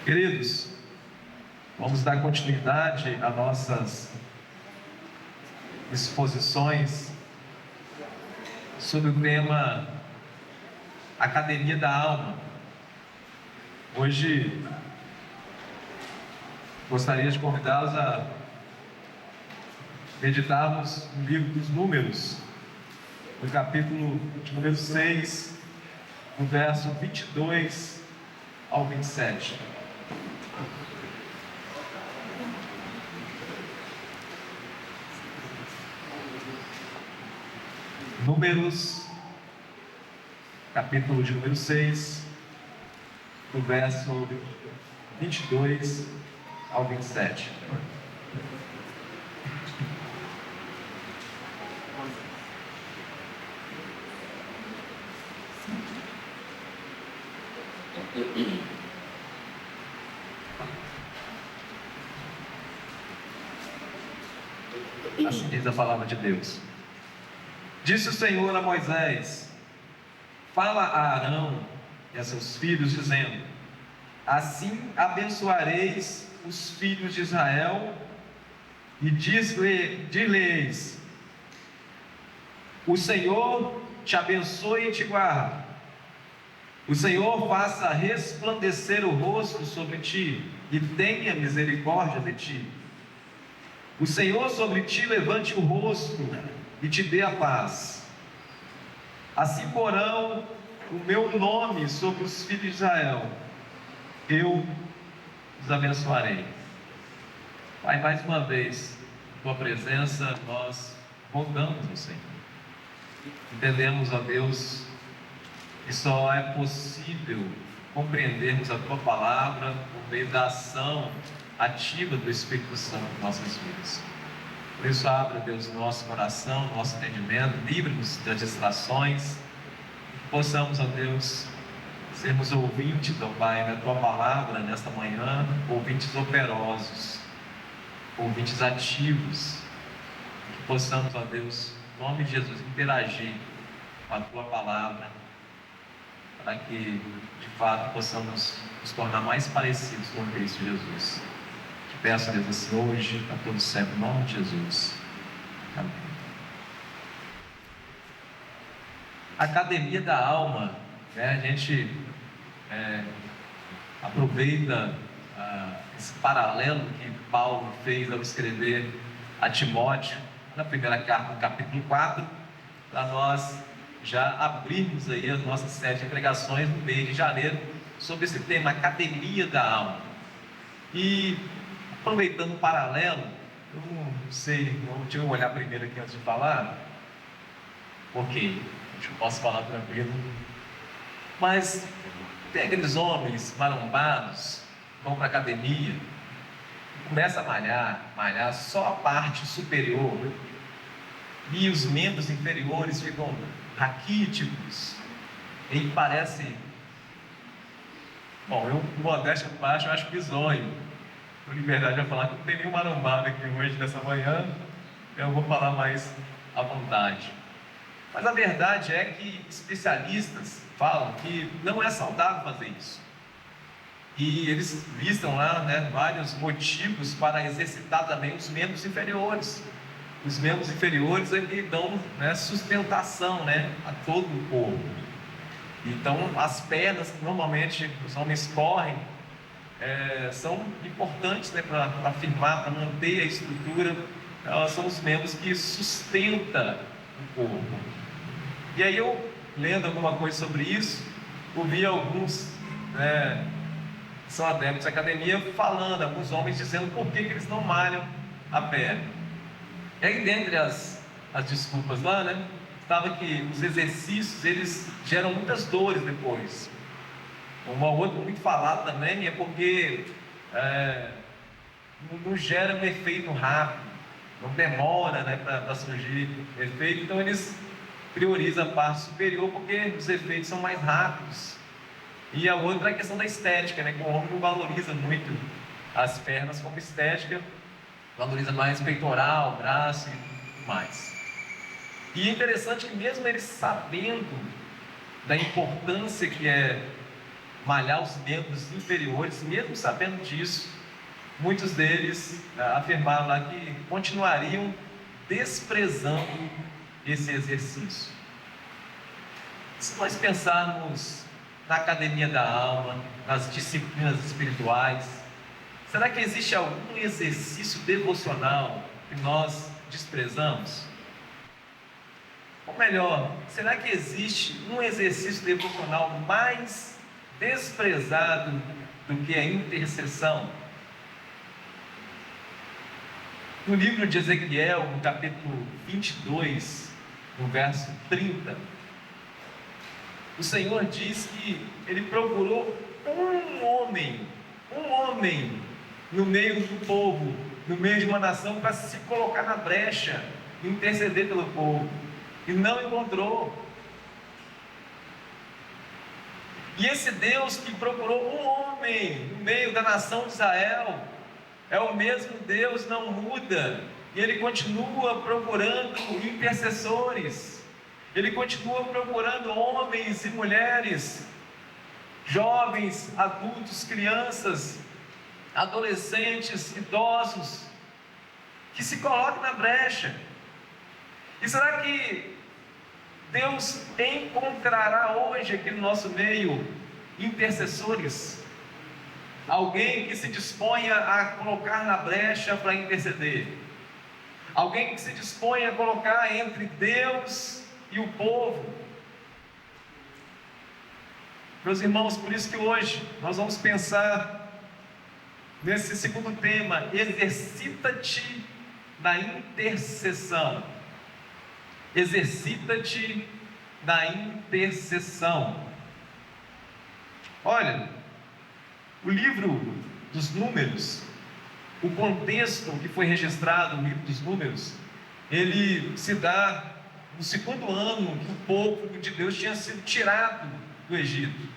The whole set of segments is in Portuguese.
Queridos, vamos dar continuidade às nossas exposições sobre o tema Academia da Alma. Hoje gostaria de convidá-los a meditarmos no livro dos Números, no capítulo de número 6, no verso 22 ao 27. Números, capítulo de número 6, do verso 22 ao 27. Assim diz a palavra de Deus. Disse o Senhor a Moisés: fala a Arão e a seus filhos, dizendo: assim abençoareis os filhos de Israel, e diz-lhes: o Senhor te abençoe e te guarde. O Senhor faça resplandecer o rosto sobre ti e tenha misericórdia de ti. O Senhor sobre ti levante o rosto e te dê a paz. Assim porão o meu nome sobre os filhos de Israel, eu os abençoarei. Pai, mais uma vez, em tua presença, nós rogamos ao Senhor. Entendemos, ó Deus, que só é possível compreendermos a tua palavra por meio da ação ativa do Espírito Santo em nossas vidas. Por isso, abra, Deus, o nosso coração, nosso entendimento, livre-nos das distrações, que possamos, ó Deus, sermos ouvintes, ó Pai, da tua palavra nesta manhã, ouvintes operosos, ouvintes ativos, que possamos, ó Deus, em nome de Jesus, interagir com a tua palavra, para que, de fato, possamos nos tornar mais parecidos com Cristo Jesus. Te peço, Deus, assim, hoje, para todo sempre, em nome de Jesus. Amém. Academia da Alma, né? A gente aproveita esse paralelo que Paulo fez ao escrever a Timóteo, na primeira carta, no capítulo 4, para nós já abrirmos aí as nossas 7 pregações no mês de janeiro sobre esse tema, Academia da Alma. E aproveitando o paralelo, eu não sei, deixa eu olhar primeiro aqui antes de falar, porque eu posso falar tranquilo, mas tem aqueles homens marombados, vão para a academia, começa a malhar só a parte superior, e os membros inferiores ficam raquíticos, e parece, bom, eu modéstia parte, eu acho bizonho, com liberdade de falar que não tem nenhum marombado aqui hoje, nessa manhã, eu vou falar mais à vontade. Mas a verdade é que especialistas falam que não é saudável fazer isso. E eles listam lá, né, vários motivos para exercitar também os membros inferiores. Os membros inferiores eles dão, né, sustentação, né, a todo o corpo. Então as pernas que normalmente os homens correm são importantes, né, para firmar, para manter a estrutura. Elas são os membros que sustentam o corpo. E aí eu, lendo alguma coisa sobre isso, ouvi alguns, né, que são adeptos da academia falando, alguns homens dizendo por que eles não malham a perna. E aí, dentre as desculpas lá, né, estava que os exercícios eles geram muitas dores depois. Uma outra muito falada também é porque não gera um efeito rápido, não demora, né, para surgir efeito. Então eles priorizam a parte superior porque os efeitos são mais rápidos. E a outra é a questão da estética, né, que o homem não valoriza muito as pernas como estética, valoriza mais peitoral, braço e tudo mais. E é interessante que mesmo eles sabendo da importância que é malhar os membros inferiores. Mesmo sabendo disso, muitos deles afirmaram lá que continuariam desprezando esse exercício. Se nós pensarmos na academia da alma, nas disciplinas espirituais, será que existe algum exercício devocional que nós desprezamos? Ou melhor, será que existe um exercício devocional mais desprezado do que a intercessão? No livro de Ezequiel, no capítulo 22, no verso 30, o Senhor diz que Ele procurou um homem no meio do povo, no meio de uma nação, para se colocar na brecha e interceder pelo povo, e não encontrou. E esse Deus que procurou um homem no meio da nação de Israel, é o mesmo Deus, não muda, e Ele continua procurando intercessores, Ele continua procurando homens e mulheres, jovens, adultos, crianças, adolescentes, idosos, que se coloquem na brecha. E será que Deus encontrará hoje aqui no nosso meio intercessores? Alguém que se disponha a colocar na brecha para interceder, alguém que se disponha a colocar entre Deus e o povo. Meus irmãos, por isso que hoje nós vamos pensar nesse segundo tema: exercita-te na intercessão. Exercita-te na intercessão. Olha, o livro dos Números, o contexto que foi registrado no livro dos Números, ele se dá no segundo ano que o povo de Deus tinha sido tirado do Egito.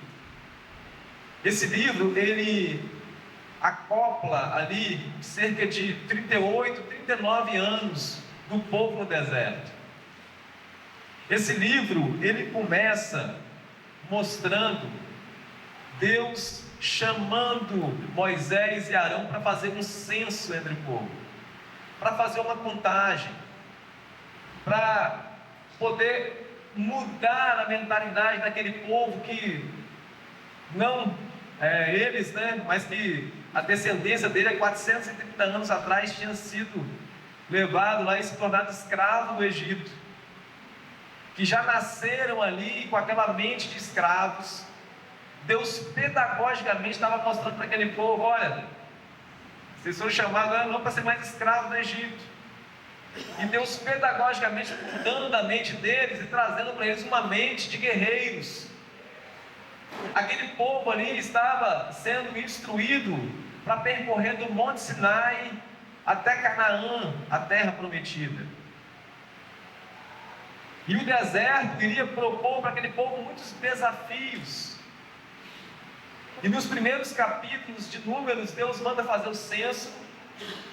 Esse livro, ele acopla ali cerca de 38, 39 anos do povo no deserto. Esse livro, ele começa mostrando Deus chamando Moisés e Arão para fazer um censo entre o povo, para fazer uma contagem, para poder mudar a mentalidade daquele povo que não eles, mas que a descendência dele há 430 anos atrás tinha sido levado lá e se tornado escravo do Egito, que já nasceram ali com aquela mente de escravos. Deus pedagogicamente estava mostrando para aquele povo: olha, vocês foram chamados não para ser mais escravos do Egito. E Deus pedagogicamente mudando da mente deles e trazendo para eles uma mente de guerreiros. Aquele povo ali estava sendo instruído para percorrer do Monte Sinai até Canaã, a terra prometida. E o deserto iria propor para aquele povo muitos desafios. E nos primeiros capítulos de Números, Deus manda fazer o censo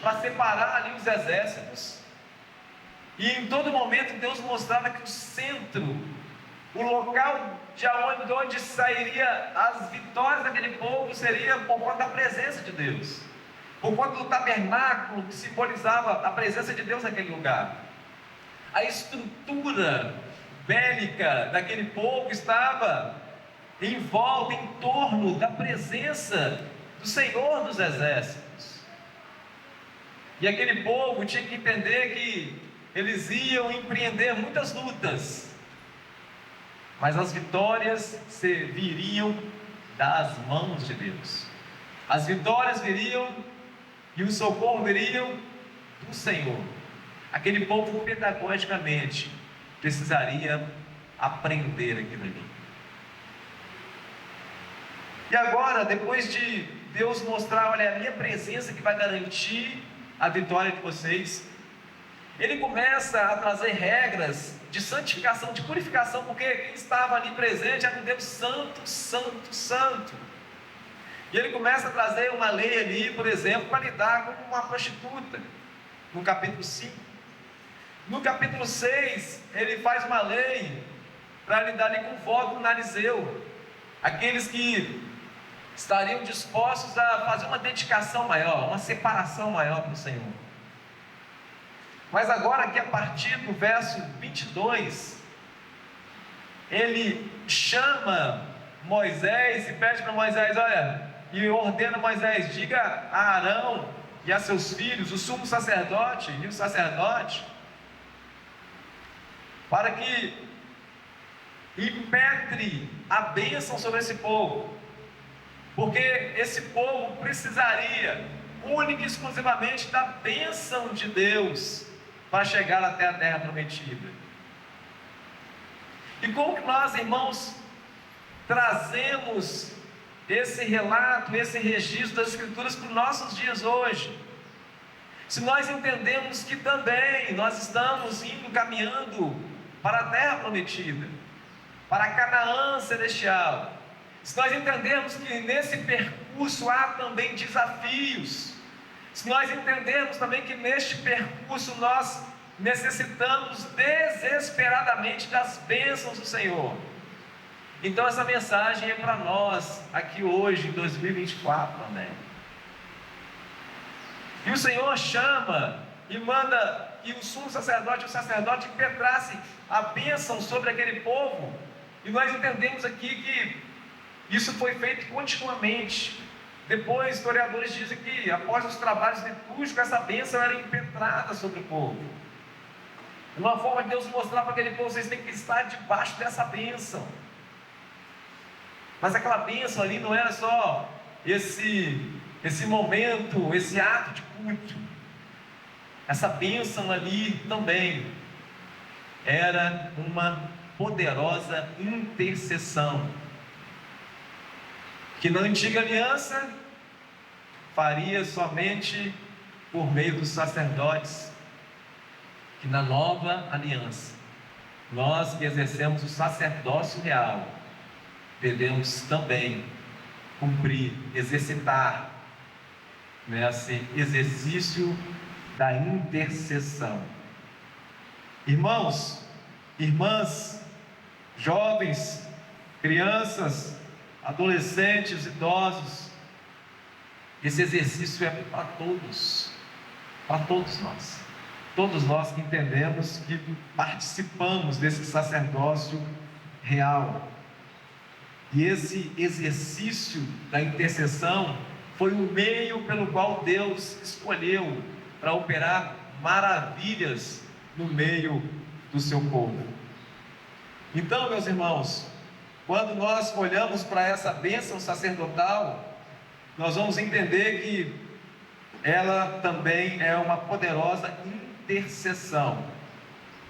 para separar ali os exércitos. E em todo momento Deus mostrava que o centro, o local de onde sairia as vitórias daquele povo, seria por conta da presença de Deus, por conta do tabernáculo que simbolizava a presença de Deus naquele lugar. A estrutura bélica daquele povo estava em volta, em torno da presença do Senhor dos Exércitos. E aquele povo tinha que entender que eles iam empreender muitas lutas, mas as vitórias viriam das mãos de Deus. As vitórias viriam e o socorro viriam do Senhor. Aquele povo pedagogicamente precisaria aprender aquilo ali. E agora, depois de Deus mostrar: olha, a minha presença que vai garantir a vitória de vocês, Ele começa a trazer regras de santificação, de purificação, porque quem estava ali presente era um Deus santo, santo, santo. E Ele começa a trazer uma lei ali, por exemplo, para lidar com uma prostituta, no capítulo 5. No capítulo 6, Ele faz uma lei para lidar ali com o voto narizeu, aqueles que estariam dispostos a fazer uma dedicação maior, uma separação maior para o Senhor. Mas agora aqui a partir do verso 22, ele chama Moisés e pede para Moisés, olha, e ordena Moisés, diga a Arão e a seus filhos, o sumo sacerdote e o sacerdote, para que impetre a bênção sobre esse povo, porque esse povo precisaria única e exclusivamente da bênção de Deus para chegar até a terra prometida. E como que nós, irmãos, trazemos esse relato, esse registro das Escrituras para os nossos dias hoje? Se nós entendemos que também nós estamos caminhando para a terra prometida, para Canaã celestial, se nós entendermos que nesse percurso há também desafios, se nós entendermos também que neste percurso nós necessitamos desesperadamente das bênçãos do Senhor, então essa mensagem é para nós aqui hoje em 2024, amém? E o Senhor chama e manda que o sumo sacerdote e o sacerdote impetrassem a bênção sobre aquele povo, e nós entendemos aqui que isso foi feito continuamente. Depois, historiadores dizem que após os trabalhos litúrgicos, essa bênção era impetrada sobre o povo. Uma forma de Deus mostrar para aquele povo, vocês têm que estar debaixo dessa bênção. Mas aquela bênção ali não era só esse momento, esse ato de culto. Essa bênção ali também era uma poderosa intercessão, que na antiga aliança faria somente por meio dos sacerdotes, que na nova aliança, nós que exercemos o sacerdócio real, devemos também cumprir, exercitar nesse exercício da intercessão. Irmãos, irmãs, jovens, crianças, adolescentes, idosos, esse exercício é para todos nós. Todos nós que entendemos que participamos desse sacerdócio real. E esse exercício da intercessão foi o meio pelo qual Deus escolheu para operar maravilhas no meio do seu povo. Então, meus irmãos, quando nós olhamos para essa bênção sacerdotal, nós vamos entender que ela também é uma poderosa intercessão.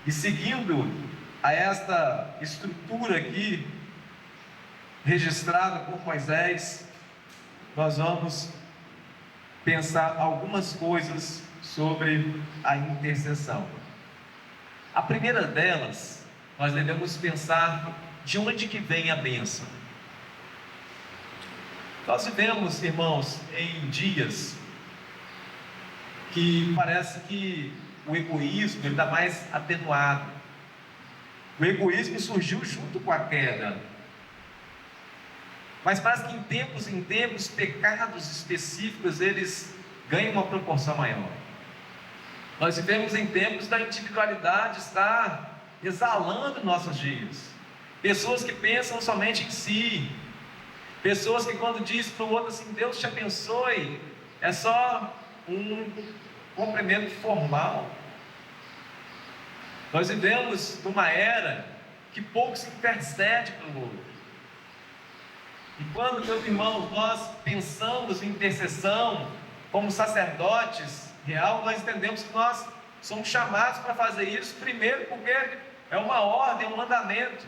E seguindo a esta estrutura aqui, registrada por Moisés, nós vamos pensar algumas coisas sobre a intercessão. A primeira delas, nós devemos pensar de onde que vem a bênção. Nós vivemos, irmãos, em dias que parece que o egoísmo está mais atenuado. O egoísmo surgiu junto com a queda, mas parece que em tempos, pecados específicos, eles ganham uma proporção maior. Nós vivemos em tempos da individualidade estar exalando nossos dias. Pessoas que pensam somente em si. Pessoas que quando diz para o outro assim, Deus te abençoe, é só um cumprimento formal. Nós vivemos numa era que pouco se intercede pelo outro. E quando, meus irmãos, nós pensamos em intercessão como sacerdotes real, nós entendemos que nós somos chamados para fazer isso, primeiro porque é uma ordem, é um mandamento.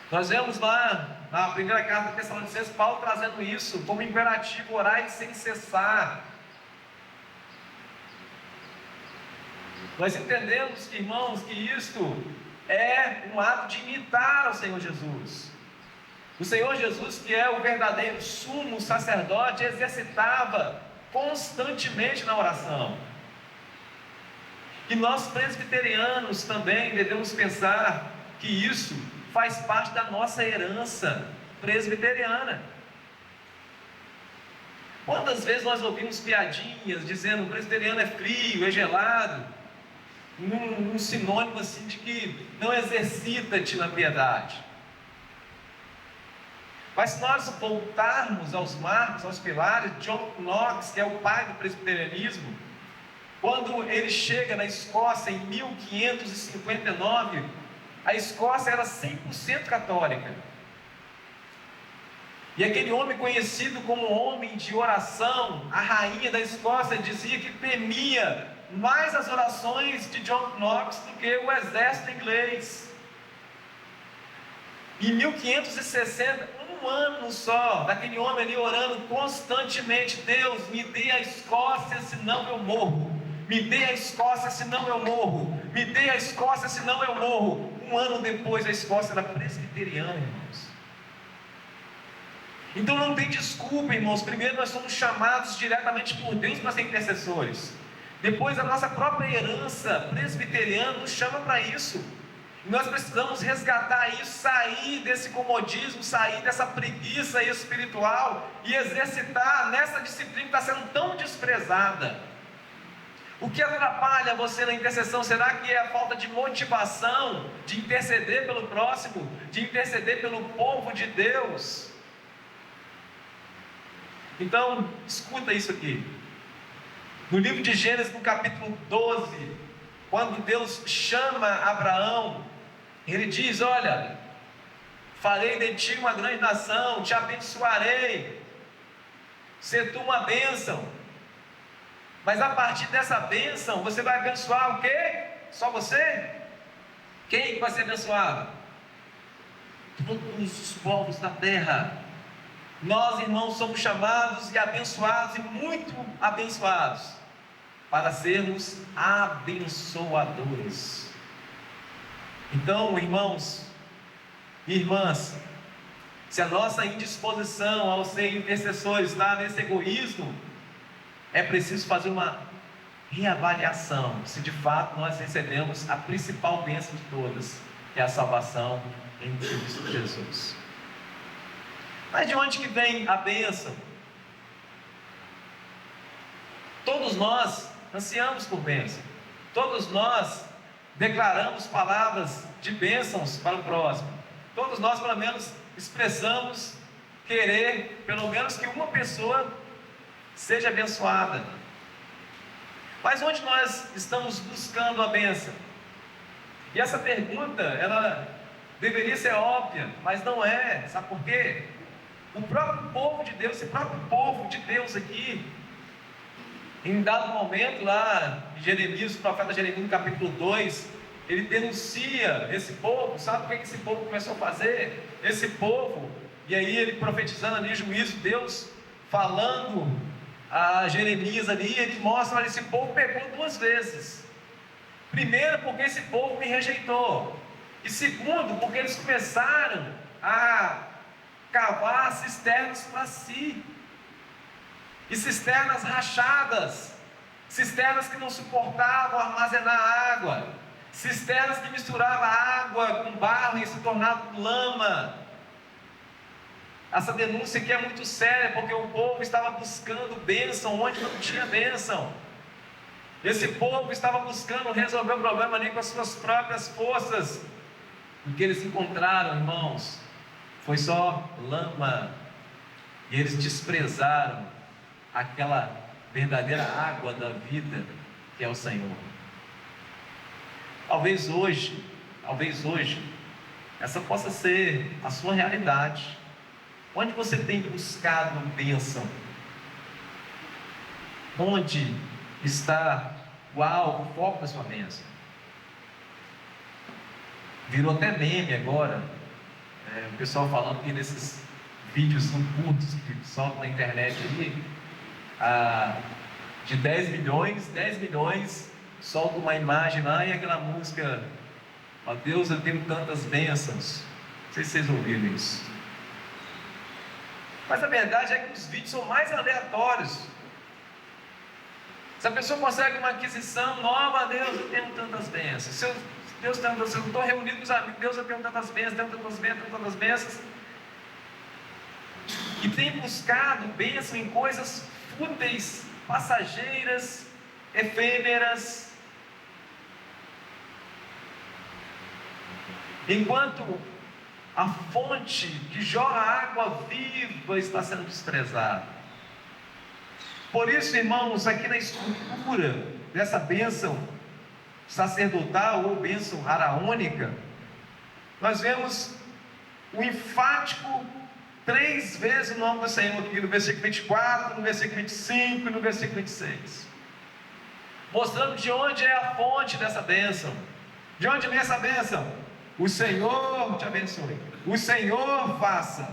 Nós vemos lá na primeira carta de Tessalonicenses, Paulo trazendo isso como imperativo: orai sem cessar. Nós entendemos, irmãos, que isto é um ato de imitar o Senhor Jesus. O Senhor Jesus, que é o verdadeiro sumo sacerdote, exercitava constantemente na oração. E nós presbiterianos também devemos pensar que isso faz parte da nossa herança. presbiteriana. Quantas vezes nós ouvimos piadinhas dizendo que o presbiteriano é frio, é gelado, num sinônimo assim de que não exercita-te na piedade. Mas se nós voltarmos aos marcos, aos pilares, John Knox, que é o pai do presbiterianismo, quando ele chega na Escócia em 1559, a Escócia era 100% católica. E aquele homem conhecido como homem de oração, a rainha da Escócia, dizia que temia mais as orações de John Knox do que o exército inglês. Em 1560, um ano só, daquele homem ali orando constantemente: Deus, me dê a Escócia, senão eu morro. Me dê a Escócia, senão eu morro. Me dê a Escócia, senão eu morro. Um ano depois, a Escócia era presbiteriana, irmãos. Então não tem desculpa, irmãos. Primeiro, nós somos chamados diretamente por Deus para ser intercessores. Depois, a nossa própria herança presbiteriana nos chama para isso. Nós precisamos resgatar isso, sair desse comodismo, sair dessa preguiça espiritual e exercitar nessa disciplina que está sendo tão desprezada. O que atrapalha você na intercessão? Será que é a falta de motivação de interceder pelo próximo, de interceder pelo povo de Deus? Então, escuta isso aqui. No livro de Gênesis, no capítulo 12, quando Deus chama Abraão, Ele diz: olha, farei de ti uma grande nação, te abençoarei, ser tu uma bênção. Mas a partir dessa bênção, você vai abençoar o quê? Só você? Quem vai ser abençoado? Todos os povos da terra. Nós, irmãos, somos chamados e abençoados, e muito abençoados, para sermos abençoadores. Então, irmãos e irmãs, se a nossa indisposição ao ser intercessores está nesse egoísmo, é preciso fazer uma reavaliação, se de fato nós recebemos a principal bênção de todas, que é a salvação em Cristo Jesus. Mas de onde que vem a bênção? Todos nós ansiamos por bênção. Todos nós declaramos palavras de bênçãos para o próximo. Todos nós, pelo menos, expressamos querer, pelo menos, que uma pessoa seja abençoada. Mas onde nós estamos buscando a bênção? E essa pergunta, ela deveria ser óbvia, mas não é. Sabe por quê? O próprio povo de Deus, esse próprio povo de Deus aqui, em dado momento lá, Jeremias, o profeta Jeremias, no capítulo 2, ele denuncia esse povo. Sabe o que esse povo começou a fazer? Esse povo, e aí ele profetizando ali juízo, Deus falando a Jeremias ali, ele mostra: olha, esse povo pecou duas vezes. Primeiro, porque esse povo me rejeitou, e segundo, porque eles começaram a cavar cisternas para si, e cisternas rachadas, cisternas que não suportavam armazenar água, cisternas que misturavam água com barro e se tornavam lama. Essa denúncia aqui é muito séria, porque o povo estava buscando bênção onde não tinha bênção. Esse povo estava buscando resolver o problema ali com as suas próprias forças. O que eles encontraram, irmãos, foi só lama. E eles desprezaram aquela verdadeira água da vida, que é o Senhor. Talvez hoje, essa possa ser a sua realidade. Onde você tem buscado bênção? Onde está o alvo, o foco da sua bênção? Virou até meme agora, o pessoal falando que nesses vídeos são curtos que soltam na internet ali, de 10 milhões, solta uma imagem lá e aquela música: ó Deus, eu tenho tantas bênçãos. Não sei se vocês ouviram isso. Mas a verdade é que os vídeos são mais aleatórios. Se a pessoa consegue uma aquisição nova: Deus, eu tenho tantas bênçãos. Se eu estou reunido com os amigos: Deus, eu tenho tantas bênçãos, tenho tantas bênçãos. e tem buscado bênção em coisas fúteis, passageiras, efêmeras, enquanto a fonte que jorra água viva está sendo desprezada. Por isso, irmãos, aqui na estrutura dessa bênção sacerdotal ou bênção araônica, nós vemos o enfático 3 vezes o nome do Senhor aqui no versículo 24, no versículo 25 e no versículo 26, mostrando de onde é a fonte dessa bênção. De onde vem essa bênção? O Senhor te abençoe, o Senhor faça,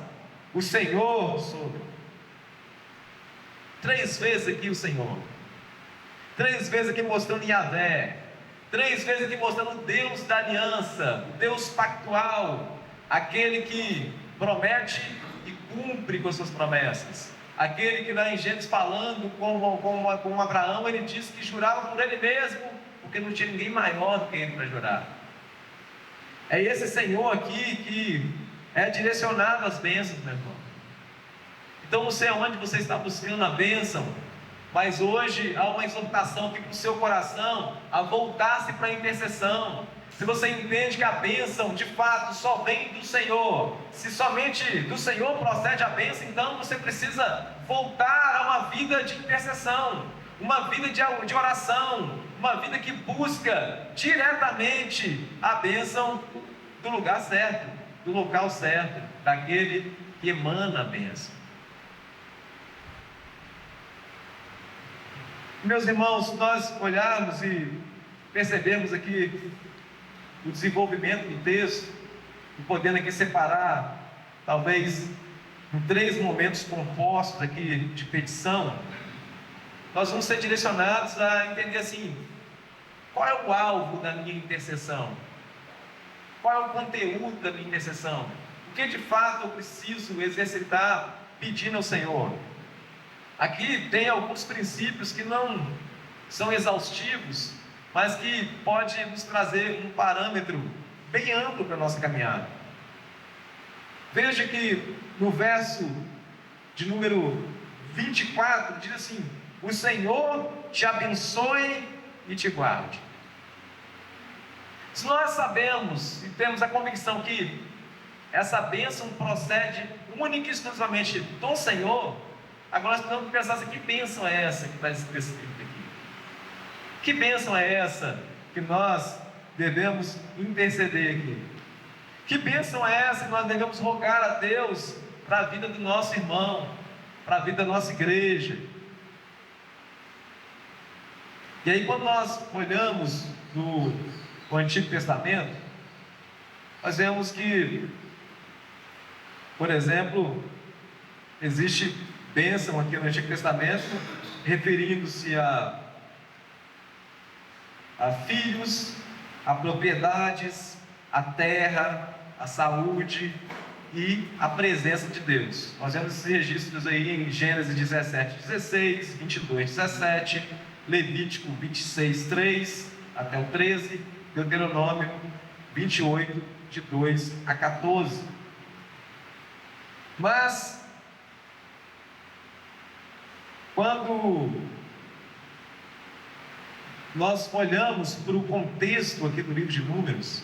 o Senhor sobre. 3 vezes aqui o Senhor, 3 vezes aqui mostrando Yahvé, 3 vezes aqui mostrando o Deus da aliança, o Deus pactual, aquele que promete e cumpre com as suas promessas, aquele que lá em Gênesis falando com Abraão, ele disse que jurava por ele mesmo, porque não tinha ninguém maior do que ele para jurar. É esse Senhor aqui que é direcionado às bênçãos, meu irmão. Então não sei aonde você está buscando a bênção, mas hoje há uma exortação aqui para o seu coração a voltar-se para a intercessão. Se você entende que a bênção de fato só vem do Senhor, se somente do Senhor procede a bênção, então você precisa voltar a uma vida de intercessão, uma vida de oração, uma vida que busca diretamente a bênção do lugar certo, do local certo, daquele que emana a bênção. Meus irmãos, se nós olharmos e percebermos aqui o desenvolvimento do texto, e podendo aqui separar, talvez, em 3 momentos compostos aqui de petição, nós vamos ser direcionados a entender assim, qual é o alvo da minha intercessão? Qual é o conteúdo da minha intercessão? O que de fato eu preciso exercitar pedindo ao Senhor? Aqui tem alguns princípios que não são exaustivos, mas que pode nos trazer um parâmetro bem amplo para a nossa caminhada. Veja que no verso de número 24 diz assim: o Senhor te abençoe e te guarde. Se nós sabemos e temos a convicção que essa bênção procede única e exclusivamente do Senhor, agora nós precisamos pensar assim, que bênção é essa que está escrita aqui? Que bênção é essa que nós devemos interceder aqui? Que bênção é essa que nós devemos rogar a Deus para a vida do nosso irmão, para a vida da nossa igreja? E aí quando nós olhamos no Antigo Testamento, nós vemos que, por exemplo, existe bênção aqui no Antigo Testamento, referindo-se a filhos, a propriedades, a terra, a saúde e a presença de Deus. Nós vemos esses registros aí em Gênesis 17:16, 22:17, Levítico 26:3 até o 13, Deuteronômio 28, de 2 a 14. Mas quando nós olhamos para o contexto aqui do livro de Números,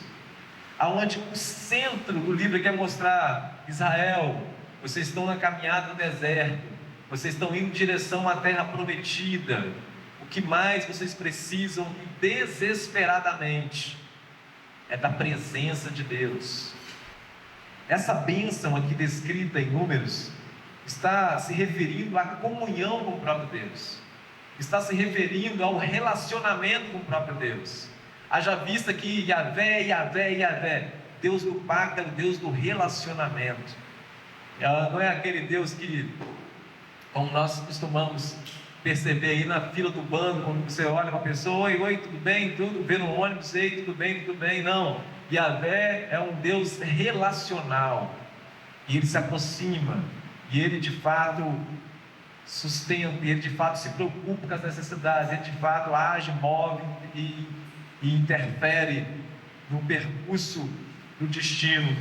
aonde o centro do livro quer mostrar: Israel, vocês estão na caminhada no deserto, vocês estão indo em direção à terra prometida, o que mais vocês precisam desesperadamente é da presença de Deus. Essa bênção aqui descrita em Números está se referindo à comunhão com o próprio Deus, está se referindo ao relacionamento com o próprio Deus. Haja vista que Yahvé, Yahvé, Yahvé, Deus do pacto, é o Deus do relacionamento. Não é aquele Deus que, como nós costumamos perceber aí na fila do banco, quando você olha para a pessoa: oi, oi, tudo bem? Tudo, vê no ônibus, ei, tudo bem, tudo bem. Não, Yahvé é um Deus relacional, e Ele se aproxima, e Ele de fato sustenta, Ele de fato se preocupa com as necessidades, Ele de fato age, move e interfere no percurso do destino,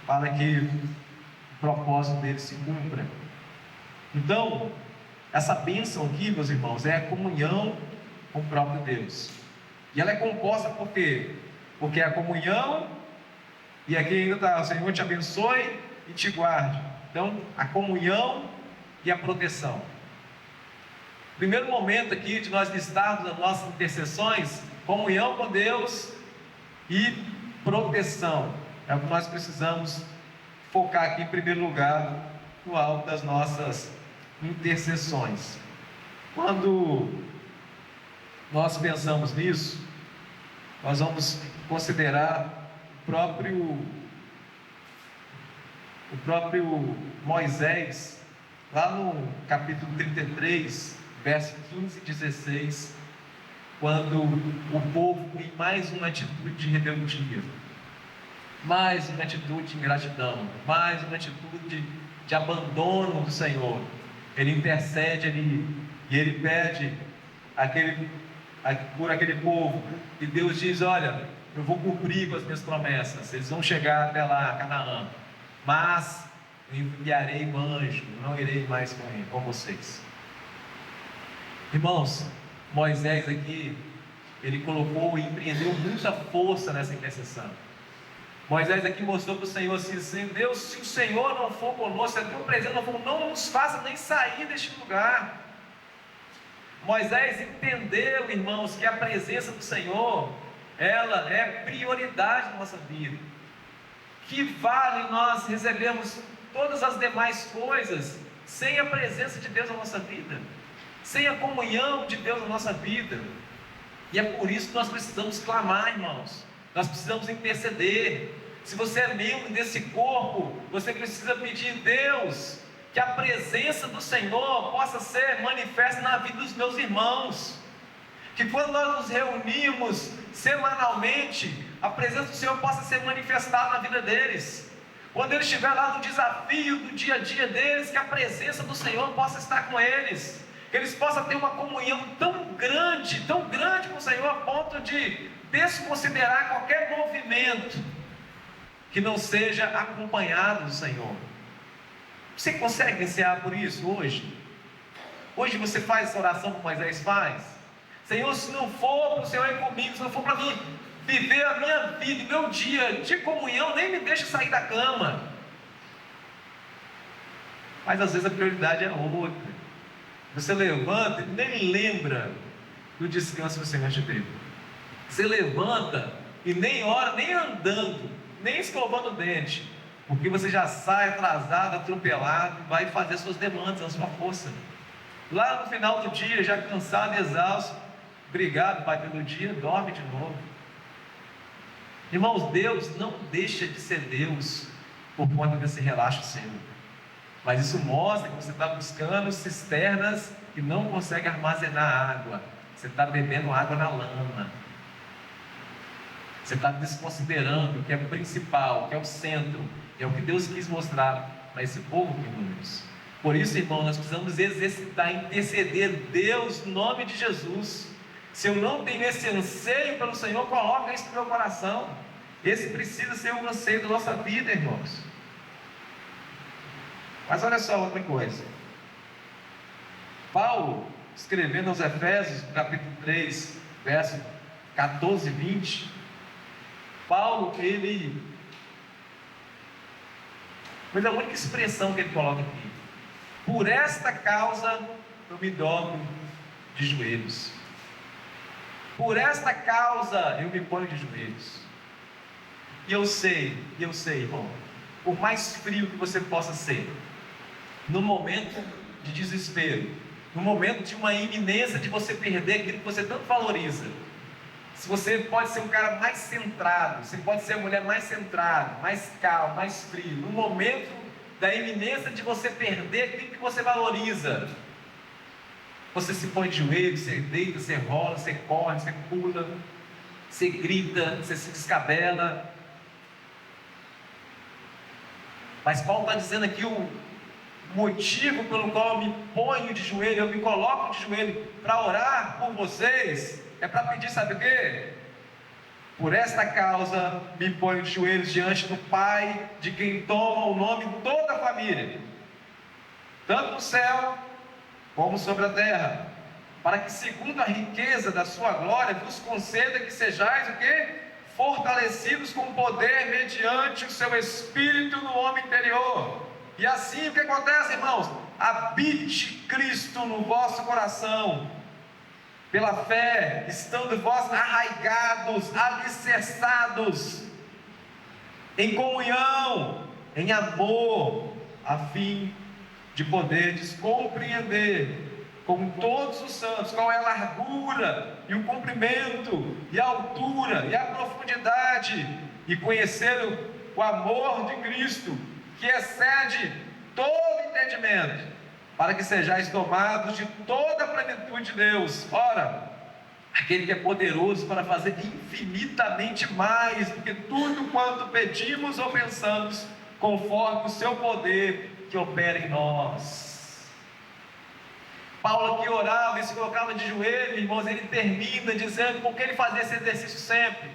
para que o propósito dele se cumpra. Então, essa bênção aqui, meus irmãos, é a comunhão com o próprio Deus. E ela é composta por quê? Porque é a comunhão, e aqui ainda está: o Senhor te abençoe e te guarde. Então, a comunhão e a proteção. Primeiro momento aqui de nós listarmos as nossas intercessões: comunhão com Deus e proteção. É o que nós precisamos focar aqui em primeiro lugar no alto das nossas intercessões. Quando nós pensamos nisso, nós vamos considerar o próprio Moisés, lá no capítulo 33, verso 15 e 16, quando o povo, em mais uma atitude de rebeldia, mais uma atitude de ingratidão, mais uma atitude de abandono do Senhor, ele intercede ali, e ele pede por aquele povo, e Deus diz: olha, eu vou cumprir com as minhas promessas, eles vão chegar até lá, Canaã, mas eu enviarei um anjo, não irei mais com vocês. Irmãos, Moisés aqui, ele colocou e empreendeu muita força nessa intercessão. Moisés aqui mostrou para o Senhor assim: Deus, se o Senhor não for conosco, se a tua presença não for, não nos faça nem sair deste lugar. Moisés entendeu, irmãos, que a presença do Senhor, ela é prioridade na nossa vida. Que vale nós recebermos todas as demais coisas sem a presença de Deus na nossa vida, sem a comunhão de Deus na nossa vida. E é por isso que nós precisamos clamar, irmãos. Nós precisamos interceder. Se você é membro desse corpo, você precisa pedir: Deus, que a presença do Senhor possa ser manifesta na vida dos meus irmãos. Que quando nós nos reunimos semanalmente, a presença do Senhor possa ser manifestada na vida deles. Quando eles estiverem lá no desafio do dia a dia deles, que a presença do Senhor possa estar com eles. Que eles possam ter uma comunhão tão grande com o Senhor, a ponto de desconsiderar qualquer movimento que não seja acompanhado do Senhor. Você consegue ansiar por isso hoje? Hoje você faz essa oração como Moisés faz? Senhor, se não for para o Senhor ir comigo, se não for para mim viver a minha vida, meu dia de comunhão, nem me deixa sair da cama. Mas às vezes a prioridade é outra. Você levanta e nem lembra do descanso que o Senhor te deu. Você levanta e nem ora, nem andando, nem escovando o dente, porque você já sai atrasado, atropelado, vai fazer suas demandas na sua força. Lá no final do dia, já cansado e exausto, obrigado, Pai, pelo dia, dorme de novo. Irmãos, Deus não deixa de ser Deus por conta desse relaxo seu. Mas isso mostra que você está buscando cisternas que não consegue armazenar água. Você está bebendo água na lama. Você está desconsiderando o que é o principal, o que é o centro. É o que Deus quis mostrar para esse povo que números. Por isso, irmão, nós precisamos exercitar, interceder. Deus, no nome de Jesus. Se eu não tenho esse anseio pelo Senhor, coloca isso no meu coração. Esse precisa ser o anseio da nossa vida, irmãos. Mas olha só outra coisa. Paulo, escrevendo aos Efésios, capítulo 3, verso 14 e 20, Paulo, mas a única expressão que ele coloca aqui: por esta causa eu me dobro de joelhos. Por esta causa eu me ponho de joelhos. E eu sei, irmão, por mais frio que você possa ser, no momento de desespero, no momento de uma iminência de você perder aquilo que você tanto valoriza, se você pode ser um cara mais centrado, você pode ser a mulher mais centrada, mais calma, mais frio, no momento da iminência de você perder aquilo que você valoriza, você se põe de joelhos, você deita, você rola, você corre, você pula, você grita, você se descabela. Mas Paulo está dizendo aqui o motivo pelo qual eu me ponho de joelho, eu me coloco de joelho para orar por vocês, é para pedir, sabe o quê? Por esta causa me ponho de joelhos diante do Pai, de quem toma o nome de toda a família, tanto no céu como sobre a terra, para que segundo a riqueza da sua glória vos conceda que sejais o quê? Fortalecidos com poder mediante o seu Espírito no homem interior. E assim o que acontece, irmãos? Habite Cristo no vosso coração, pela fé, estando vós arraigados, alicerçados, em comunhão, em amor, a fim de poderes compreender com todos os santos qual é a largura e o comprimento e a altura e a profundidade, e conhecer o amor de Cristo, que excede todo entendimento, para que sejais tomados de toda a plenitude de Deus. Ora, aquele que é poderoso para fazer infinitamente mais do que tudo quanto pedimos ou pensamos, conforme o seu poder que opera em nós. Paulo, que orava e se colocava de joelho, irmãos, ele termina dizendo porque ele fazia esse exercício sempre,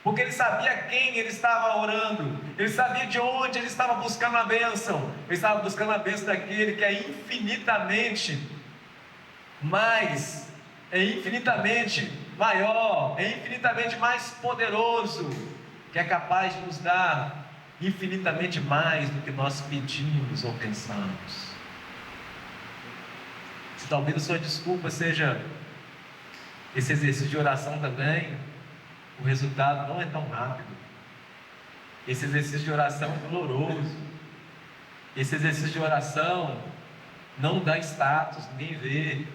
porque ele sabia a quem ele estava orando, ele sabia de onde ele estava buscando a bênção. Ele estava buscando a bênção daquele que é infinitamente mais, é infinitamente maior, é infinitamente mais poderoso, que é capaz de nos dar infinitamente mais do que nós pedimos ou pensamos. Se talvez a sua desculpa seja esse exercício de oração também, o resultado não é tão rápido. Esse exercício de oração é doloroso. Esse exercício de oração não dá status, ninguém vê.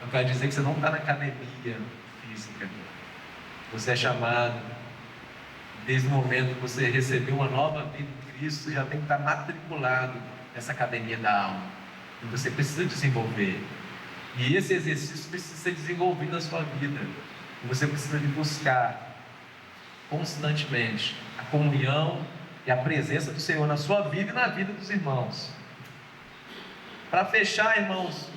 Eu quero dizer que você não está na academia física. Você é chamado, desde o momento que você recebeu uma nova vida em Cristo, já tem que estar matriculado nessa academia da alma. E você precisa desenvolver. E esse exercício precisa ser desenvolvido na sua vida. E você precisa de buscar constantemente a comunhão e a presença do Senhor na sua vida e na vida dos irmãos. Para fechar, irmãos,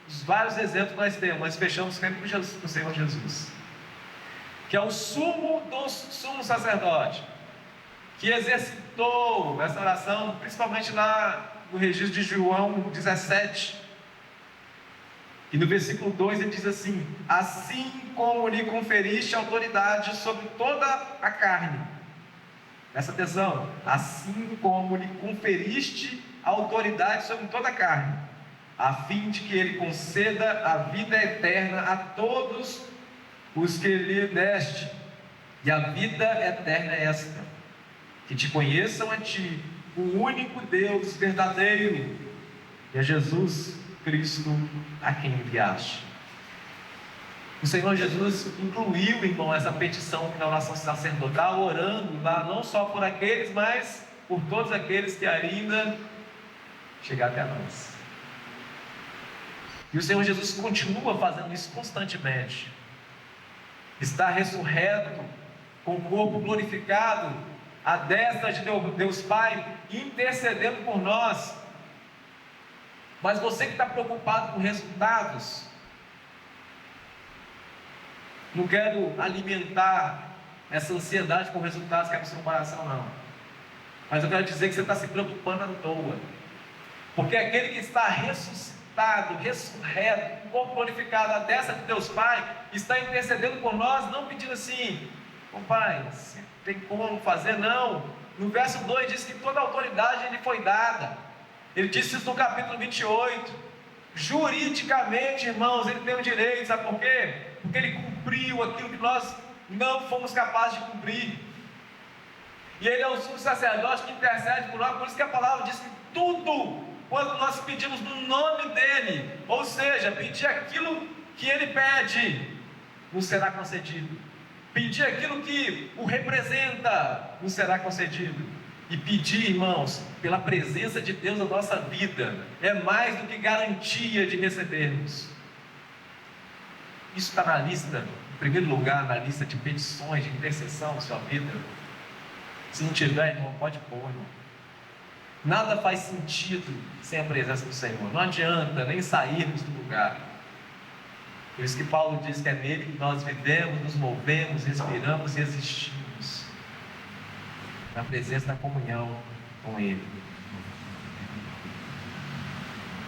os vários exemplos que nós temos, nós fechamos sempre com o Senhor Jesus, que é o sumo do sumo sacerdote, que exercitou essa oração, principalmente lá no registro de João 17, e no versículo 2 ele diz assim: assim como lhe conferiste autoridade sobre toda a carne. Presta atenção, assim como lhe conferiste autoridade sobre toda a carne, a fim de que ele conceda a vida eterna a todos os que lhe deste. E a vida eterna é esta: que te conheçam a ti, o único Deus verdadeiro, e a Jesus Cristo a quem enviaste. O Senhor Jesus incluiu, irmão, essa petição na oração sacerdotal, orando lá não só por aqueles, mas por todos aqueles que ainda chegar até nós. E o Senhor Jesus continua fazendo isso constantemente. Está ressurreto, com o corpo glorificado, à destra de Deus Pai, intercedendo por nós. Mas você que está preocupado com resultados, não quero alimentar essa ansiedade com resultados que é no seu coração, não. Mas eu quero dizer que você está se preocupando à toa, porque aquele que está ressuscitado, ressurreto, corpo glorificado, à destra de Deus Pai, está intercedendo por nós, não pedindo assim: ô Pai, você tem como fazer? Não. No verso 2 diz que toda a autoridade lhe foi dada. Ele disse isso no capítulo 28. Juridicamente, irmãos, ele tem o direito, sabe por quê? Porque ele cumpriu aquilo que nós não fomos capazes de cumprir. E ele é o sumo sacerdote que intercede por nós. Por isso que a palavra diz que tudo, quando nós pedimos no nome dele, ou seja, pedir aquilo que ele pede, nos será concedido. Pedir aquilo que o representa, nos será concedido. E pedir, irmãos, pela presença de Deus na nossa vida, é mais do que garantia de recebermos. Isso está na lista, em primeiro lugar, na lista de petições, de intercessão na sua vida. Se não tiver, irmão, pode pôr, irmão. Nada faz sentido sem a presença do Senhor. Não adianta nem sairmos do lugar. Por isso que Paulo diz que é nele que nós vivemos, nos movemos, respiramos e existimos. Na presença da comunhão com Ele.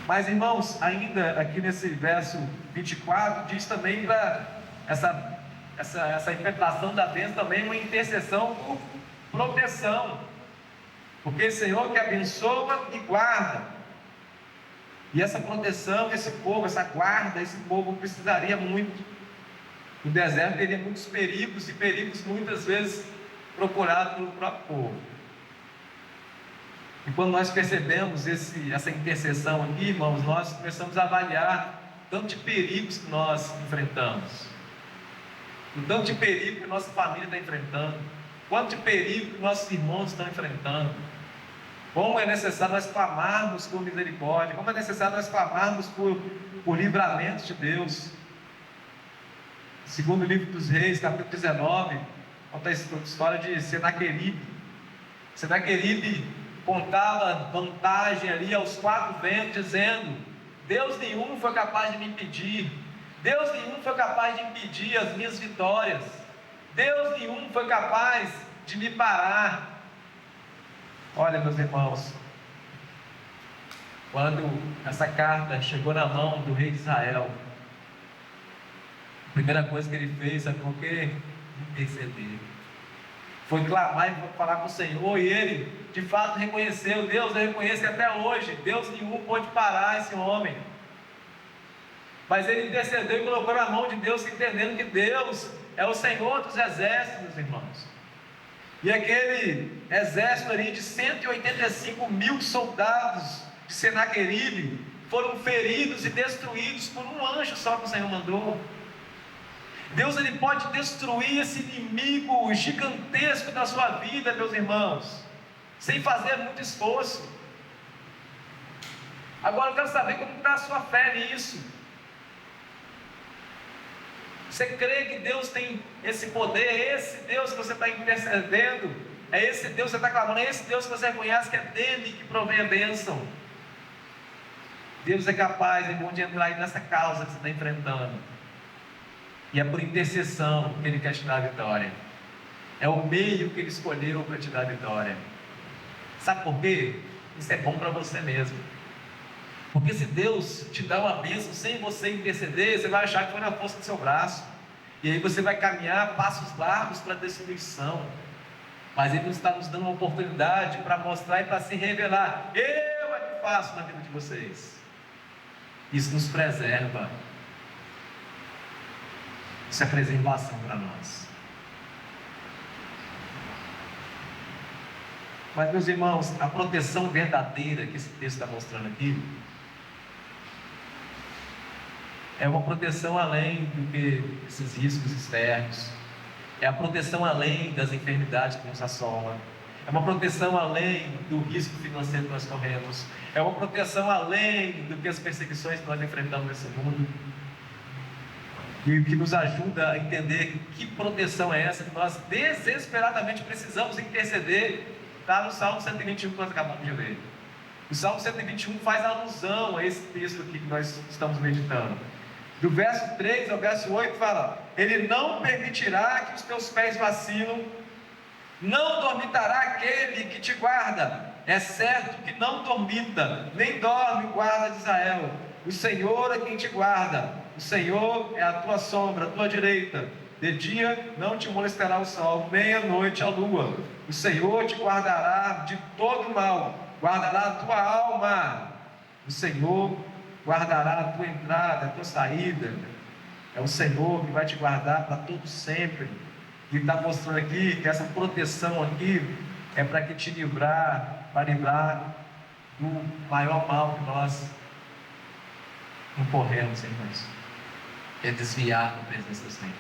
Mas, irmãos, ainda aqui nesse verso 24, diz também para essa interpretação da bênção também uma intercessão por proteção, porque o Senhor que abençoa e guarda, e essa proteção, esse povo, essa guarda, esse povo precisaria muito. O deserto teria muitos perigos, e perigos muitas vezes procurados pelo próprio povo. E quando nós percebemos essa intercessão aqui, irmãos, nós começamos a avaliar tanto de perigos que nós enfrentamos, o tanto de perigo que nossa família está enfrentando, quanto de perigo que nossos irmãos estão enfrentando, como é necessário nós clamarmos por misericórdia, como é necessário nós clamarmos por livramento de Deus. Segundo o livro dos Reis, capítulo 19, conta a história de Senaqueribe. Senaqueribe contava vantagem ali aos quatro ventos, dizendo: Deus nenhum foi capaz de me impedir, Deus nenhum foi capaz de impedir as minhas vitórias, Deus nenhum foi capaz de me parar. Olha, meus irmãos, quando essa carta chegou na mão do rei de Israel, a primeira coisa que ele fez, sabe o quê? Interceder. Foi clamar e falar com o Senhor, e ele de fato reconheceu: Deus, eu reconheço que até hoje Deus nenhum pôde parar esse homem. Mas ele intercedeu e colocou na mão de Deus, entendendo que Deus é o Senhor dos exércitos, meus irmãos. E aquele exército ali de 185 mil soldados de Senaqueribe foram feridos e destruídos por um anjo só que o Senhor mandou. Deus, ele pode destruir esse inimigo gigantesco da sua vida, meus irmãos, sem fazer muito esforço. Agora eu quero saber como está a sua fé nisso. Você crê que Deus tem esse poder? É esse Deus que você está intercedendo? É esse Deus que você está clamando? É esse Deus que você reconhece que é dele que provém a bênção? Deus é capaz, irmão, de entrar aí nessa causa que você está enfrentando. E é por intercessão que Ele quer te dar a vitória. É o meio que Ele escolheu para te dar a vitória. Sabe por quê? Isso é bom para você mesmo. Porque se Deus te dá uma bênção sem você interceder, você vai achar que foi na força do seu braço. E aí você vai caminhar passos largos para a destruição. Mas Ele está nos dando uma oportunidade para mostrar e para se revelar. Eu é que faço na vida de vocês. Isso nos preserva. Isso é preservação para nós. Mas, meus irmãos, a proteção verdadeira que esse texto está mostrando aqui é uma proteção além do que esses riscos externos. É a proteção além das enfermidades que nos assolam. É uma proteção além do risco financeiro que nós corremos. É uma proteção além do que as perseguições que nós enfrentamos nesse mundo. E que nos ajuda a entender que proteção é essa que nós desesperadamente precisamos interceder. Está no Salmo 121 que nós acabamos de ler. O Salmo 121 faz alusão a esse texto aqui que nós estamos meditando. Do verso 3 ao verso 8 fala: Ele não permitirá que os teus pés vacilam, não dormitará aquele que te guarda. É certo que não dormita, nem dorme o guarda de Israel. O Senhor é quem te guarda. O Senhor é a tua sombra, a tua direita. De dia não te molestará o sol, nem à noite a lua. O Senhor te guardará de todo mal, guardará a tua alma. O Senhor guardará a tua entrada, a tua saída. É o Senhor que vai te guardar para todo sempre. E está mostrando aqui que essa proteção aqui é para que te livrar, para livrar do maior mal que nós incorremos, irmãos. É desviar da presença do Senhor.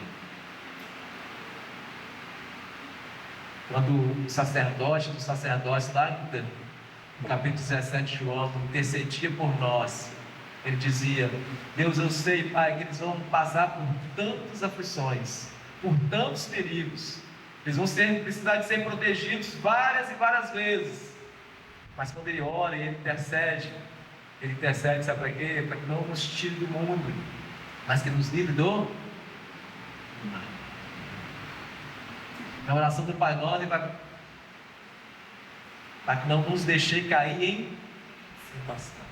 Quando o sacerdote dos sacerdotes, lá no capítulo 17 de João, intercedia por nós, ele dizia: Deus, eu sei, Pai, que eles vão passar por tantas aflições, por tantos perigos, eles vão precisar de ser protegidos várias e várias vezes, mas quando ele ora e ele intercede, sabe para quê? Para que não nos tire do mundo, mas que nos livre do mal. Na oração do Pai Nosso, ele vai para que não nos deixe cair em tentação.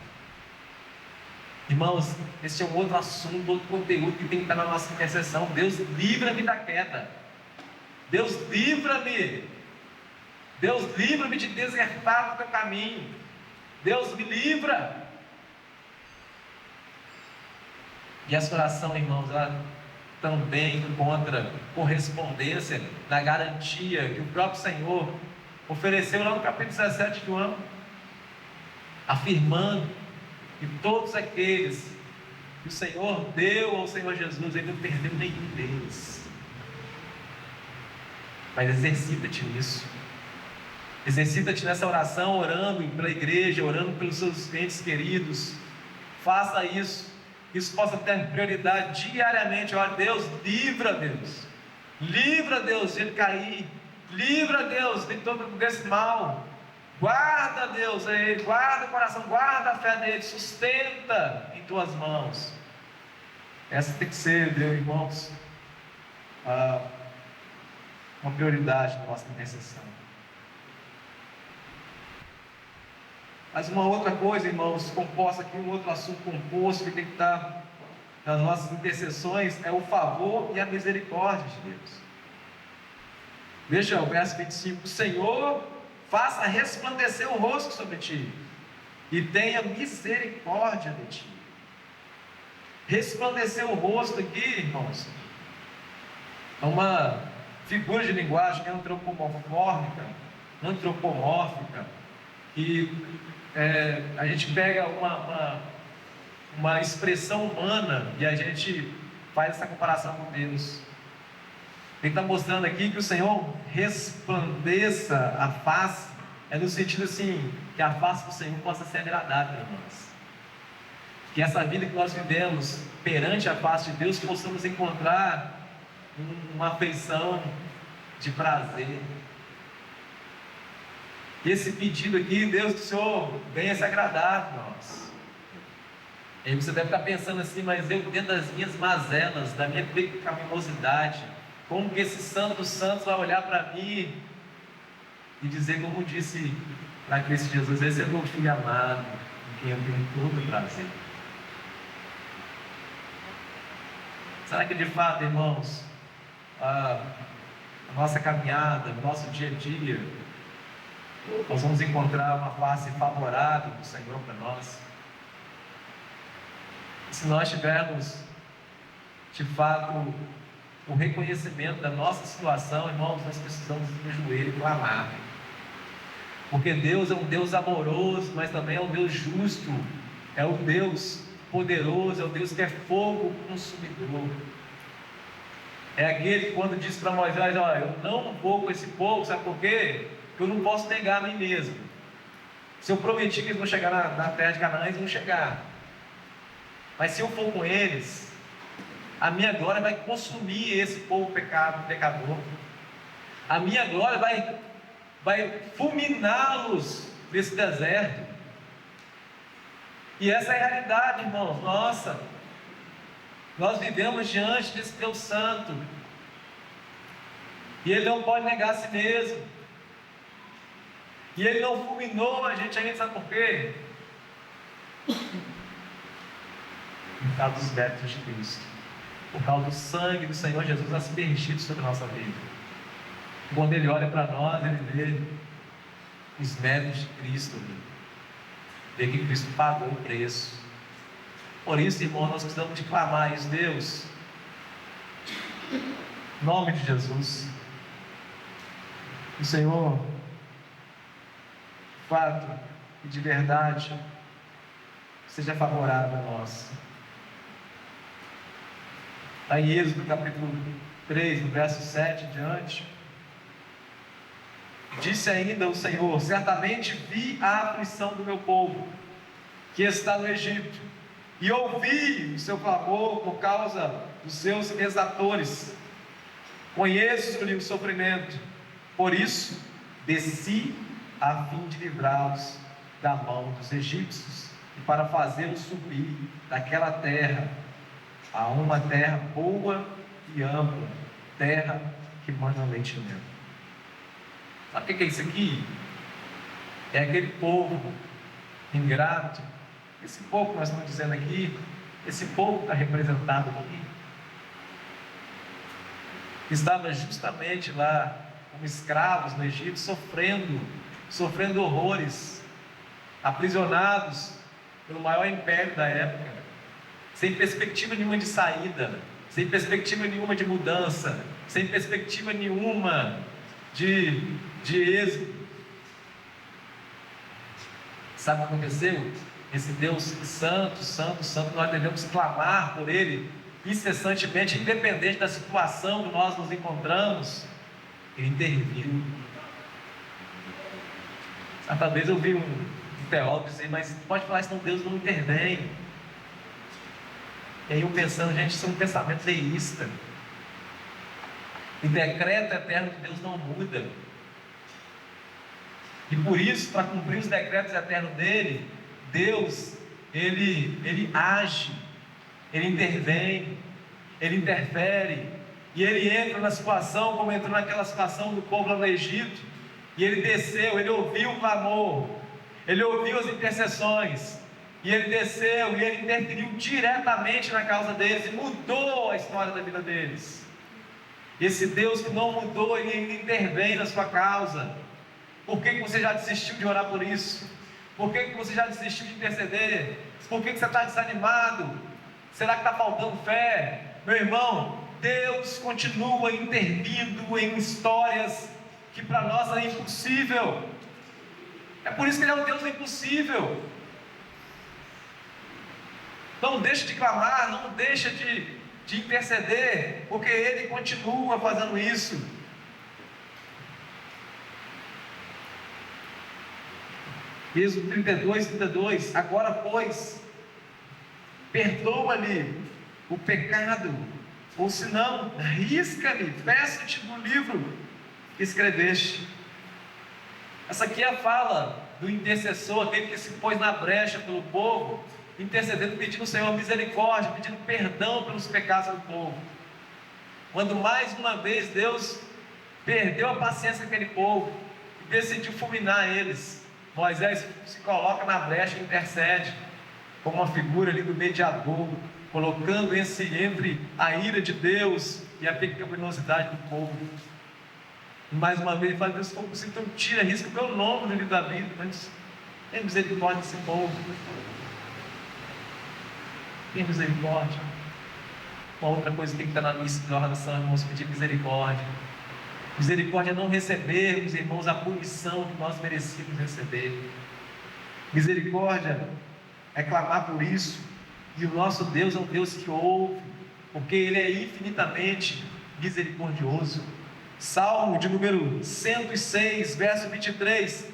Irmãos, esse é um outro assunto, outro conteúdo que tem que estar na nossa intercessão. Deus, livra-me da queda. Deus, livra-me. Deus, livra-me de desertar do teu caminho. Deus, me livra. E essa oração, irmãos, ela também encontra correspondência na garantia que o próprio Senhor ofereceu lá no capítulo 17 de João, afirmando que todos aqueles que o Senhor deu ao Senhor Jesus, Ele não perdeu nenhum deles. Mas exercita-te nisso. Exercita-te nessa oração, orando pela igreja, orando pelos seus entes queridos. Faça isso. Isso possa ter prioridade diariamente. Olha, Deus, livra, Deus. Livra, Deus, de ele cair. Livra, Deus, de todo desse mal. Guarda, Deus, a ele. Guarda o coração, guarda a fé dele. Sustenta em tuas mãos. Essa tem que ser, Deus, irmãos, uma prioridade da nossa intercessão. Mas uma outra coisa, irmãos, composta aqui, um outro assunto composto que tem que estar nas nossas intercessões é o favor e a misericórdia de Deus. Veja o verso 25: o Senhor faça resplandecer o rosto sobre ti e tenha misericórdia de ti. Resplandecer o rosto aqui, irmãos, é uma figura de linguagem antropomórfica, e a gente pega uma expressão humana e a gente faz essa comparação com Deus. Ele está mostrando aqui que o Senhor resplandeça a face, no sentido assim, que a face do Senhor possa ser agradável a nós. Que essa vida que nós vivemos perante a face de Deus, possamos encontrar uma afeição de prazer. E esse pedido aqui, Deus do Senhor, venha se agradar a nós. E você deve estar pensando assim, mas eu, dentro das minhas mazelas, da minha pecaminosidade, como que esse santo dos santos vai olhar para mim e dizer, como disse para Cristo Jesus, esse é meu filho amado, em quem eu tenho todo prazer. Será que de fato, irmãos, a nossa caminhada, o nosso dia a dia, nós vamos encontrar uma face favorável do Senhor para nós? Se nós tivermos, de fato, o reconhecimento da nossa situação, irmãos, nós precisamos nos joelho e clamar. Porque Deus é um Deus amoroso, mas também é um Deus justo, é um Deus poderoso, é um Deus que é fogo consumidor. É aquele que quando disse para Moisés, olha, eu não vou com esse povo, sabe por quê? Porque eu não posso negar a mim mesmo. Se eu prometi que eles vão chegar na terra de Canaã, eles vão chegar. Mas se eu for com eles, a minha glória vai consumir esse povo pecador. A minha glória vai fulminá-los nesse deserto. E essa é a realidade, irmãos. Nossa, nós vivemos diante desse Deus Santo. E Ele não pode negar a si mesmo. E Ele não fulminou a gente ainda, sabe por quê? Por causa dos méritos de Cristo. Por causa do sangue do Senhor Jesus aspergido sobre a nossa vida. Quando Ele olha para nós, Ele vê os méritos de Cristo. Vê que Cristo pagou o preço. Por isso, irmão, nós precisamos de clamar isso, Deus. Em nome de Jesus. O Senhor, de fato e de verdade, seja favorável a nós. Está em Êxodo capítulo 3, no verso 7 em diante. Disse ainda o Senhor: certamente vi a aflição do meu povo, que está no Egito, e ouvi o seu clamor por causa dos seus exatores. Conheço-lhe o sofrimento, por isso desci a fim de livrá-los da mão dos egípcios e para fazê-los subir daquela terra a uma terra boa e ampla, terra que mana leite e mel. Sabe o que é isso aqui? É aquele povo ingrato Esse povo que nós estamos dizendo aqui, esse povo está representado aqui, estava justamente lá como escravos no Egito, sofrendo horrores, aprisionados pelo maior império da época, sem perspectiva nenhuma de saída, sem perspectiva nenhuma de mudança, sem perspectiva nenhuma de êxito. Sabe o que aconteceu? Esse Deus santo, santo, santo, nós devemos clamar por Ele incessantemente, independente da situação que nós nos encontramos. Ele interviu. Certa vez eu vi um teólogo dizer, mas pode falar isso, não, Deus não intervém. E aí eu pensando, gente, isso é um pensamento deísta. O decreto eterno de Deus não muda. E por isso, para cumprir os decretos eternos dele, Deus, ele age, ele intervém, ele interfere, e ele entra na situação, como entrou naquela situação do povo lá no Egito, e ele desceu, ele ouviu o clamor, ele ouviu as intercessões, e ele desceu, e ele interferiu diretamente na causa deles, e mudou a história da vida deles. Esse Deus que não mudou, ele intervém na sua causa. Por que você já desistiu de orar por isso? Por que você já desistiu de interceder? Por que você está desanimado? Será que está faltando fé? Meu irmão, Deus continua intervindo em histórias que para nós é impossível. É por isso que Ele é um Deus impossível. Não deixe de clamar, não deixe de interceder, porque Ele continua fazendo isso. Êxodo 32. Agora, pois, perdoa-lhe o pecado, ou se não, risca-lhe, peço-te do livro que escreveste. Essa aqui é a fala do intercessor, aquele que se pôs na brecha pelo povo, intercedendo, pedindo ao Senhor misericórdia, pedindo perdão pelos pecados do povo. Quando mais uma vez Deus perdeu a paciência daquele povo e decidiu fulminar eles, Moisés se coloca na brecha e intercede, como uma figura ali do mediador, colocando entre a ira de Deus e a pecaminosidade do povo. E mais uma vez ele fala, Deus, se for possível, então tira, risca o meu nome no livro da vida, mas tem misericórdia desse povo. Tem misericórdia. Uma outra coisa que tem que estar na lista de oração, irmãos, pedir misericórdia. Misericórdia é não recebermos, irmãos, a punição que nós merecíamos receber. Misericórdia é clamar por isso. E o nosso Deus é um Deus que ouve, porque Ele é infinitamente misericordioso. Salmo de número 106, verso 23.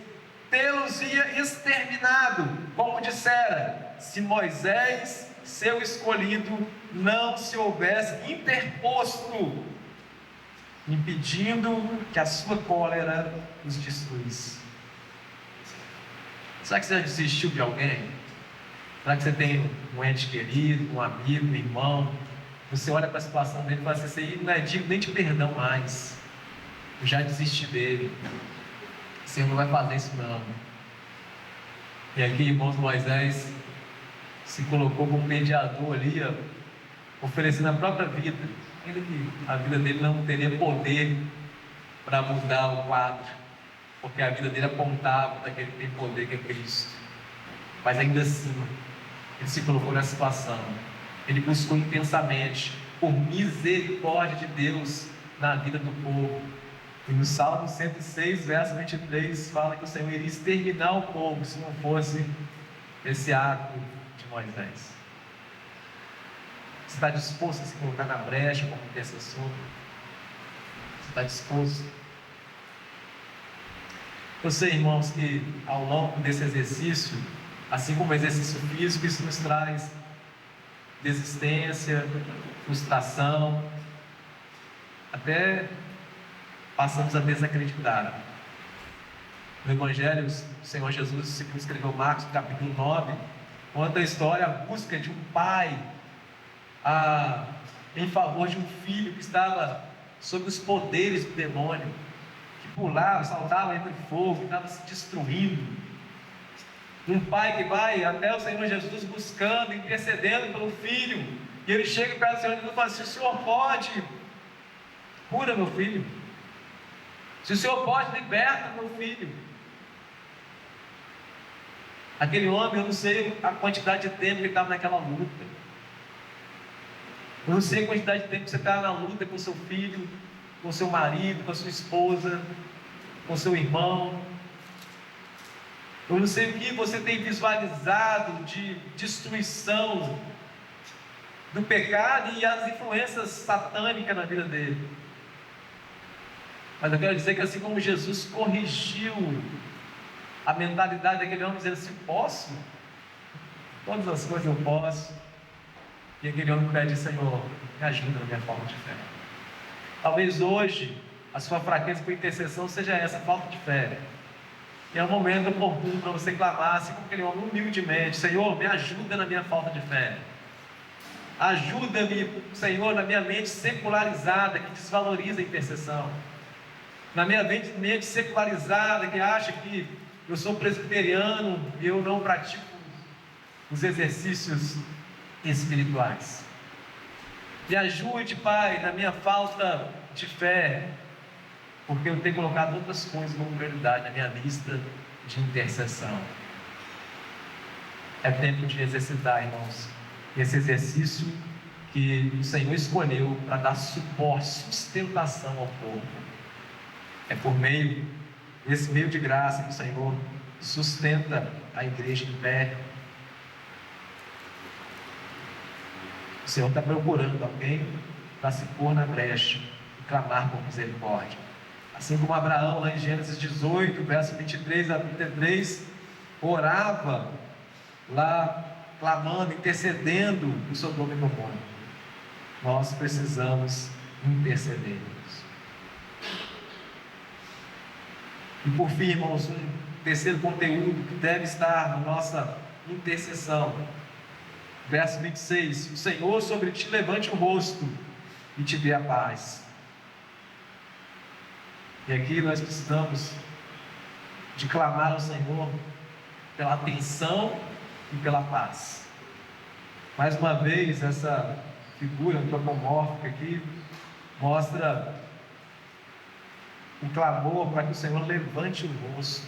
Tê-los ia exterminado, como dissera, se Moisés, seu escolhido, não se houvesse interposto, impedindo que a sua cólera os destruísse. Será que você já desistiu de alguém? Será que você tem um ente querido, um amigo, um irmão? Você olha para a situação dele e fala assim, isso aí não é digno nem de perdão mais. Eu já desisti dele. O Senhor não vai fazer isso não. E aqui, irmãos, Moisés se colocou como mediador ali, oferecendo a própria vida, ainda que a vida dele não teria poder para mudar o quadro, porque a vida dele apontava para aquele que tem poder, que é Cristo. Mas ainda assim, ele se colocou nessa situação. Ele buscou intensamente por misericórdia de Deus na vida do povo. E no Salmo 106, verso 23, fala que o Senhor iria exterminar o povo se não fosse esse ato de Moisés. Você está disposto a se colocar na brecha como intercessor? Você está disposto? Eu sei, irmãos, que ao longo desse exercício, assim como o exercício físico, isso nos traz desistência, frustração, até passamos a desacreditar. No Evangelho, o Senhor Jesus, segundo escreveu Marcos, capítulo 9, conta a história, a busca de um pai em favor de um filho que estava sob os poderes do demônio, que pulava, saltava entre fogo, que estava se destruindo. Um pai que vai até o Senhor Jesus buscando, intercedendo pelo filho, e ele chega perto do Senhor Jesus e fala assim: o Senhor pode, cura meu filho. Se o Senhor pode, liberta meu filho. Aquele homem, eu não sei a quantidade de tempo que ele estava naquela luta. Eu não sei a quantidade de tempo que você está na luta com seu filho, com seu marido, com a sua esposa, com seu irmão. Eu não sei o que você tem visualizado de destruição do pecado e as influências satânicas na vida dele. Mas eu quero dizer que assim como Jesus corrigiu a mentalidade daquele homem, dizendo assim: posso, todas as coisas eu posso, e aquele homem pede: Senhor, me ajuda na minha falta de fé. Talvez hoje a sua fraqueza por intercessão seja essa, falta de fé. E é um momento oportuno para você clamar, assim como aquele homem, humildemente: Senhor, me ajuda na minha falta de fé. Ajuda-me, Senhor, na minha mente secularizada que desvaloriza a intercessão, na minha mente secularizada que acha que eu sou presbiteriano e eu não pratico os exercícios espirituais. Me ajude, Pai, na minha falta de fé, porque eu tenho colocado outras coisas como prioridade na minha lista de intercessão. É tempo de exercitar, irmãos, esse exercício que o Senhor escolheu para dar suporte, sustentação ao povo. É por meio desse meio de graça que o Senhor sustenta a igreja em pé. O Senhor está procurando alguém para se pôr na brecha e clamar por misericórdia. Assim como Abraão, lá em Gênesis 18, verso 23 a 33, orava lá, clamando, intercedendo por Sodoma e Gomorra. Nós precisamos interceder. E por fim, irmãos, um terceiro conteúdo que deve estar na nossa intercessão. Verso 26: o Senhor sobre ti levante o rosto e te dê a paz. E aqui nós precisamos de clamar ao Senhor pela atenção e pela paz. Mais uma vez, essa figura antropomórfica aqui mostra o clamor para que o Senhor levante o rosto,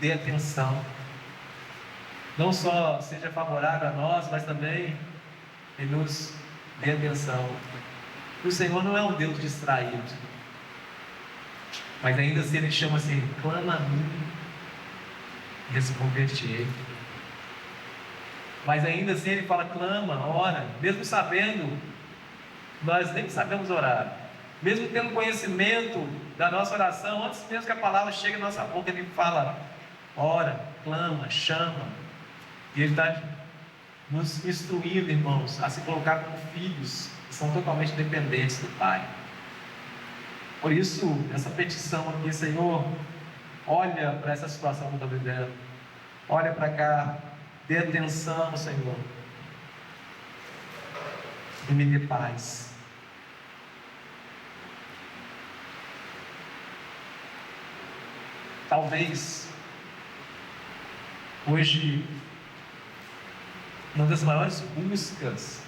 dê atenção, não só seja favorável a nós, mas também Ele nos dê atenção. O Senhor não é um Deus distraído, mas ainda assim Ele chama assim: clama a mim, responder-te-ei. Mas ainda assim Ele fala: clama, ora, mesmo sabendo, nós nem sabemos orar, mesmo tendo conhecimento da nossa oração, antes mesmo que a palavra chegue na nossa boca, Ele fala: ora, clama, chama. E Ele está nos instruindo, irmãos, a se colocar como filhos que são totalmente dependentes do Pai. Por isso, essa petição aqui: Senhor, olha para essa situação que eu estou vivendo, olha para cá, dê atenção, Senhor, e me dê paz. Talvez hoje uma das maiores buscas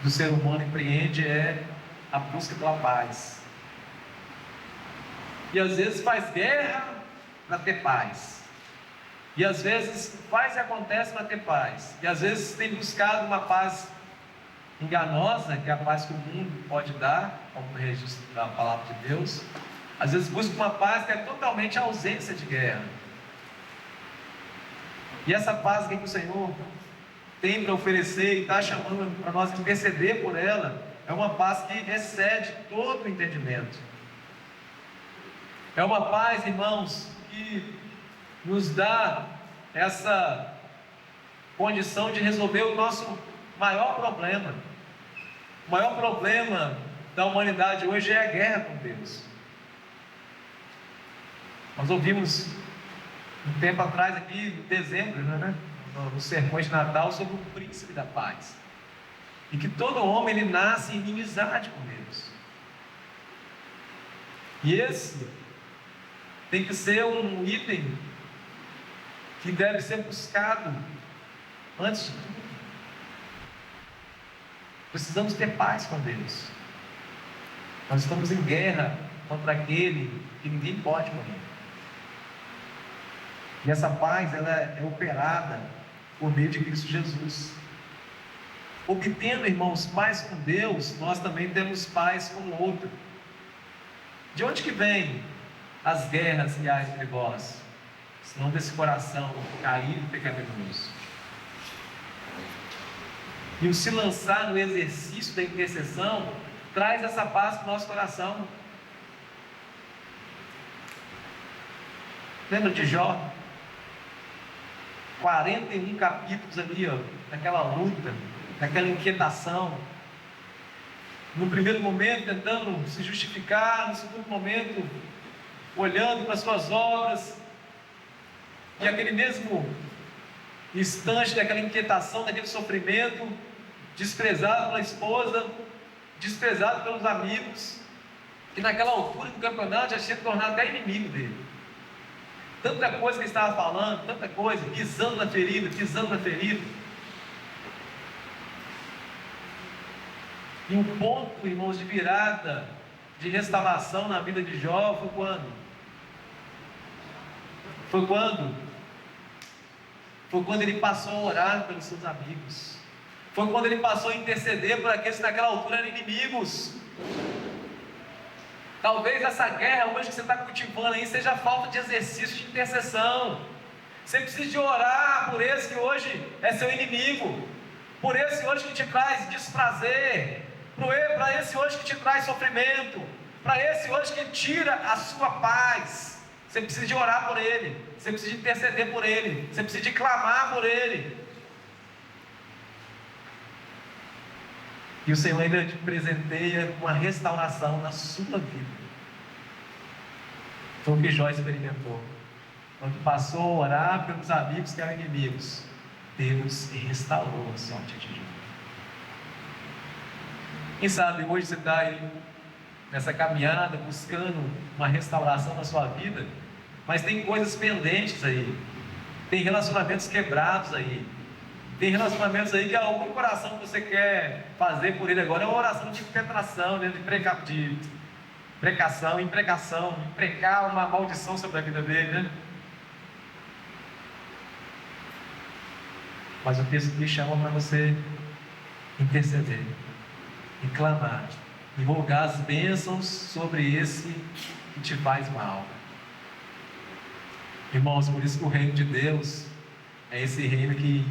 do ser humano empreende é a busca pela paz. E às vezes faz guerra para ter paz. E às vezes faz e acontece para ter paz. E às vezes tem buscado uma paz enganosa, que é a paz que o mundo pode dar, como registro da palavra de Deus. Às vezes busca uma paz que é totalmente a ausência de guerra. E essa paz que o Senhor tem para oferecer e está chamando para nós interceder por ela, é uma paz que excede todo o entendimento. É uma paz, irmãos, que nos dá essa condição de resolver o nosso maior problema. O maior problema da humanidade hoje é a guerra com Deus. Nós ouvimos um tempo atrás aqui, em dezembro, nos sermões de Natal, sobre o príncipe da paz. E que todo homem ele nasce em inimizade com Deus. E esse tem que ser um item que deve ser buscado antes de tudo. Precisamos ter paz com Deus. Nós estamos em guerra contra aquele que ninguém pode morrer. E essa paz, ela é operada por meio de Cristo Jesus. Obtendo, irmãos, paz com Deus, nós também temos paz com o outro. De onde que vem as guerras que há entre vós? Senão desse coração caído e pecaminoso. E o se lançar no exercício da intercessão traz essa paz para o nosso coração. Lembra de Jó? 41 capítulos ali, naquela luta, naquela inquietação. No primeiro momento tentando se justificar, no segundo momento olhando para as suas obras, e aquele mesmo instante daquela inquietação, daquele sofrimento, desprezado pela esposa, desprezado pelos amigos, que naquela altura do campeonato já tinha se tornado até inimigo dele. Tanta coisa que ele estava falando, tanta coisa, pisando na ferida, pisando na ferida. E um ponto, irmãos, de virada, de restauração na vida de Jó foi quando? Foi quando ele passou a orar pelos seus amigos. Foi quando ele passou a interceder por aqueles que naquela altura eram inimigos. Talvez essa guerra hoje que você está cultivando aí seja falta de exercício de intercessão. Você precisa de orar por esse que hoje é seu inimigo, por esse hoje que te traz desprazer, para esse hoje que te traz sofrimento, para esse hoje que tira a sua paz. Você precisa de orar por ele, você precisa de interceder por ele, você precisa de clamar por ele. E o Senhor ainda te presenteia com uma restauração na sua vida. Foi o que Jó experimentou. Quando passou a orar pelos amigos que eram inimigos, Deus restaurou a sorte de Jó. Quem sabe hoje você está aí nessa caminhada, buscando uma restauração na sua vida, mas tem coisas pendentes aí, tem relacionamentos quebrados aí, tem relacionamentos aí que algum coração que você quer fazer por ele agora é uma oração de impetração, né? de precação, imprecar uma maldição sobre a vida dele, né? Mas o texto me chama para você interceder e clamar e rogar as bênçãos sobre esse que te faz mal. Irmãos, por isso que o reino de Deus é esse reino que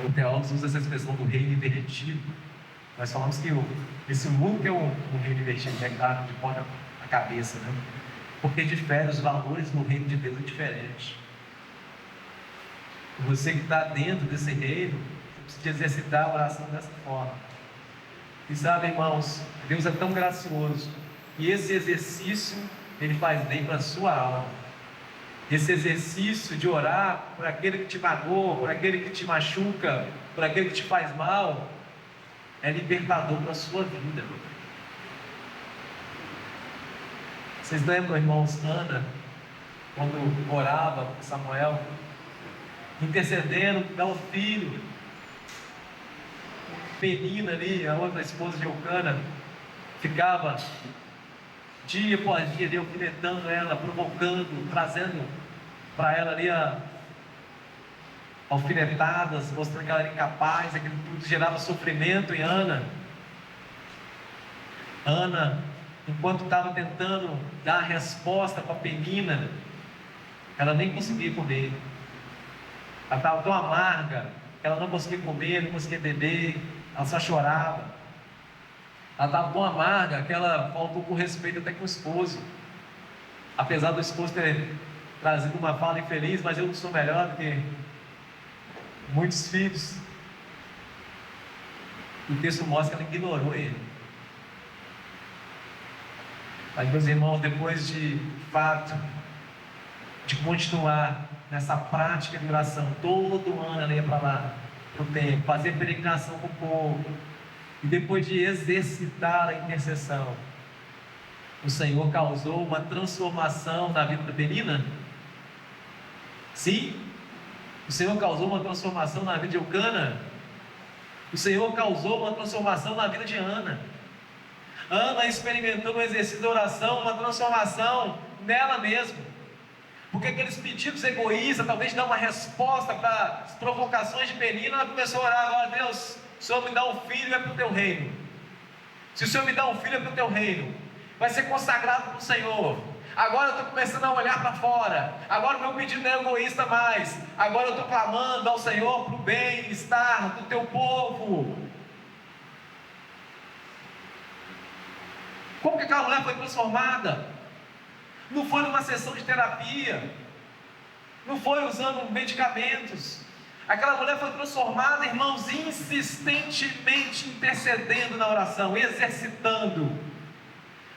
o teólogo usa essa expressão do reino invertido. Nós falamos que esse mundo que é um reino invertido, é claro, de ponta a cabeça, né? Porque difere, os valores no reino de Deus é diferente. Você que está dentro desse reino, precisa exercitar a oração dessa forma. E sabe, irmãos, Deus é tão gracioso, e esse exercício, ele faz bem para a sua alma. Esse exercício de orar por aquele que te magoa, por aquele que te machuca, por aquele que te faz mal, é libertador para a sua vida. Vocês lembram, irmãos, Ana, quando orava por Samuel, intercedendo pelo filho? Penina ali, a outra esposa de Eucana, ficava dia após dia ali, alfinetando ela, provocando, trazendo para ela ali alfinetadas, mostrando que ela era incapaz. Aquilo tudo gerava sofrimento em Ana. Ana, enquanto estava tentando dar a resposta para Penina, ela nem conseguia comer. Ela estava tão amarga que ela não conseguia comer, não conseguia beber, ela só chorava. Ela estava tão amarga que ela faltou com respeito até com o esposo. Apesar do esposo ter trazido uma fala infeliz, mas eu não sou melhor do que muitos filhos. O texto mostra que ela ignorou ele. Mas, meus irmãos, depois de fato, de continuar nessa prática de oração, todo ano ela ia para lá, para o templo, fazer peregrinação com o povo, e depois de exercitar a intercessão, o Senhor causou uma transformação na vida da Penina, Sim, o Senhor causou uma transformação na vida de Eucana. O Senhor causou uma transformação na vida de Ana. Ana experimentou no exercício da oração uma transformação nela mesma. Porque aqueles pedidos egoístas, talvez dar uma resposta para as provocações de Penina, ela começou a orar: agora, Deus, o Senhor me dá um filho, é para o teu reino. Se o Senhor me dá um filho, é para o teu reino. Vai ser consagrado para o Senhor. Agora eu estou começando a olhar para fora. Agora o meu pedido não é egoísta mais. Agora eu estou clamando ao Senhor para o bem-estar do teu povo. Como que aquela mulher foi transformada? Não foi numa sessão de terapia, não foi usando medicamentos. Aquela mulher foi transformada, irmãos, insistentemente intercedendo na oração, exercitando,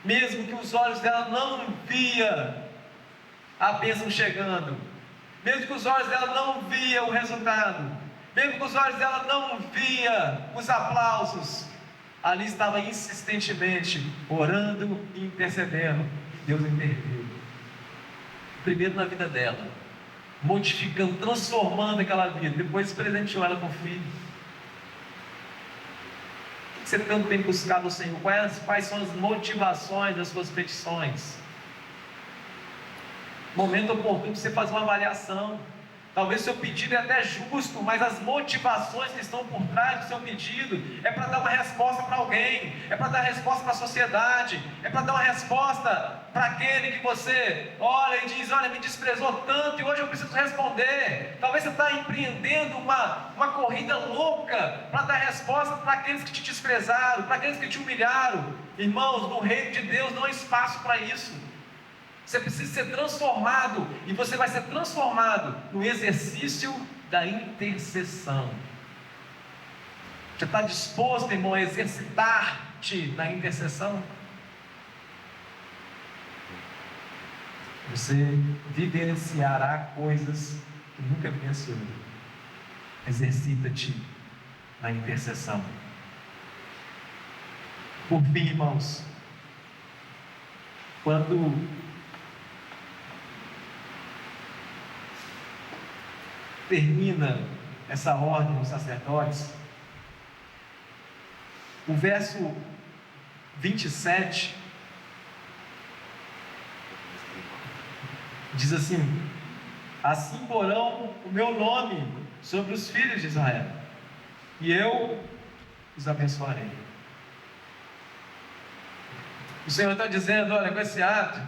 mesmo que os olhos dela não via a bênção chegando, mesmo que os olhos dela não via o resultado, mesmo que os olhos dela não via os aplausos, ali estava insistentemente orando e intercedendo. Deus interviu, primeiro na vida dela, modificando, transformando aquela vida, depois presenteou ela com o filho. O que você tanto tem buscado o Senhor? Quais são as motivações das suas petições? Momento oportuno de você fazer uma avaliação. Talvez o seu pedido é até justo, mas as motivações que estão por trás do seu pedido é para dar uma resposta para alguém, é para dar resposta para a sociedade, é para dar uma resposta para aquele que você olha e diz: olha, me desprezou tanto e hoje eu preciso responder. Talvez você está empreendendo uma corrida louca para dar resposta para aqueles que te desprezaram, para aqueles que te humilharam. Irmãos, no reino de Deus não há espaço para isso. Você precisa ser transformado, e você vai ser transformado no exercício da intercessão. Você está disposto, irmão, a exercitar-te na intercessão? Você vivenciará coisas que nunca pensou. Exercita-te na intercessão. Por fim, irmãos, quando termina essa ordem dos sacerdotes, o verso 27 diz assim: assim porão o meu nome sobre os filhos de Israel, e eu os abençoarei. O Senhor está dizendo: olha, com esse ato,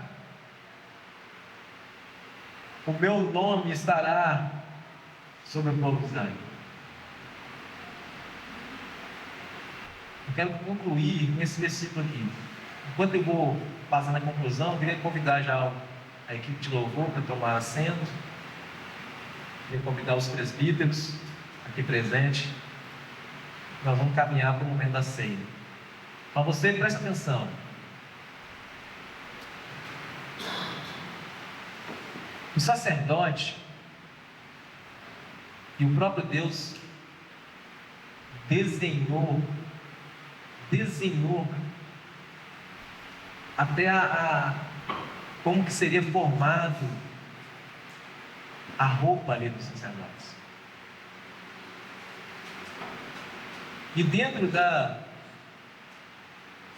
o meu nome estará sobre o povo de Israel. Eu quero concluir nesse versículo aqui. Enquanto eu vou passar na conclusão, eu queria convidar já a equipe de louvor para tomar assento. Eu queria convidar os presbíteros aqui presentes. Nós vamos caminhar para o momento da ceia. Mas você presta atenção. O sacerdote e o próprio Deus desenhou até como que seria formado a roupa ali dos sacerdotes. E dentro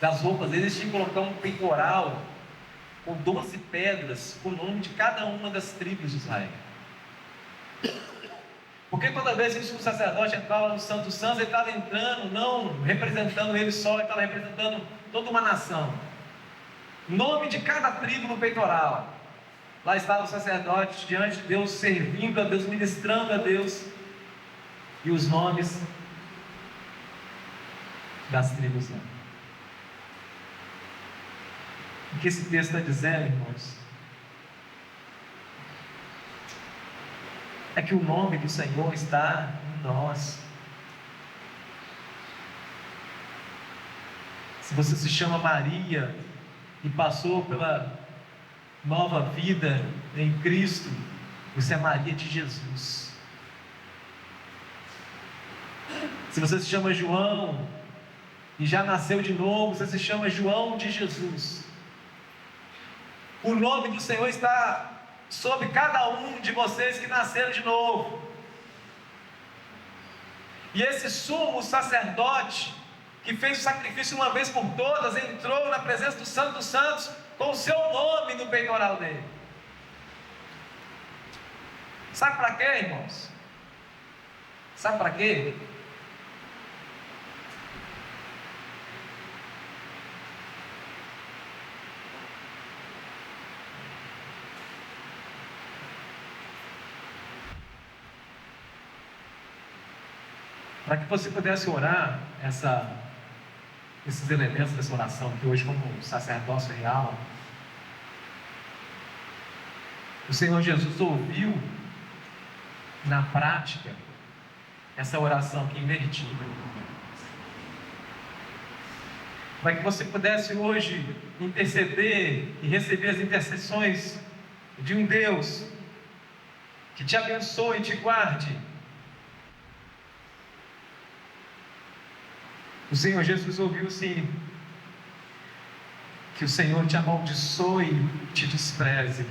das roupas eles tinham que colocar um peitoral com 12 pedras com o nome de cada uma das tribos de Israel. Porque toda vez que o sacerdote entrava no Santo dos Santos, ele estava entrando, não representando ele só, ele estava representando toda uma nação. Nome de cada tribo no peitoral. Lá estava o sacerdote diante de Deus, servindo a Deus, ministrando a Deus. E os nomes das tribos lá. O que esse texto está dizendo, irmãos? É que o nome do Senhor está em nós. Se você se chama Maria e passou pela nova vida em Cristo, você é Maria de Jesus. Se você se chama João e já nasceu de novo, você se chama João de Jesus. O nome do Senhor está sobre cada um de vocês que nasceram de novo. E esse sumo sacerdote, que fez o sacrifício uma vez por todas, entrou na presença do Santo dos Santos com o seu nome no peitoral dele. Sabe para quê, irmãos? Sabe para quê? Para que você pudesse orar esses elementos dessa oração, que hoje como sacerdócio real, o Senhor Jesus ouviu na prática essa oração aqui invertida. Para que você pudesse hoje interceder e receber as intercessões de um Deus que te abençoe e te guarde. O Senhor Jesus ouviu sim que o Senhor te amaldiçoe e te despreze.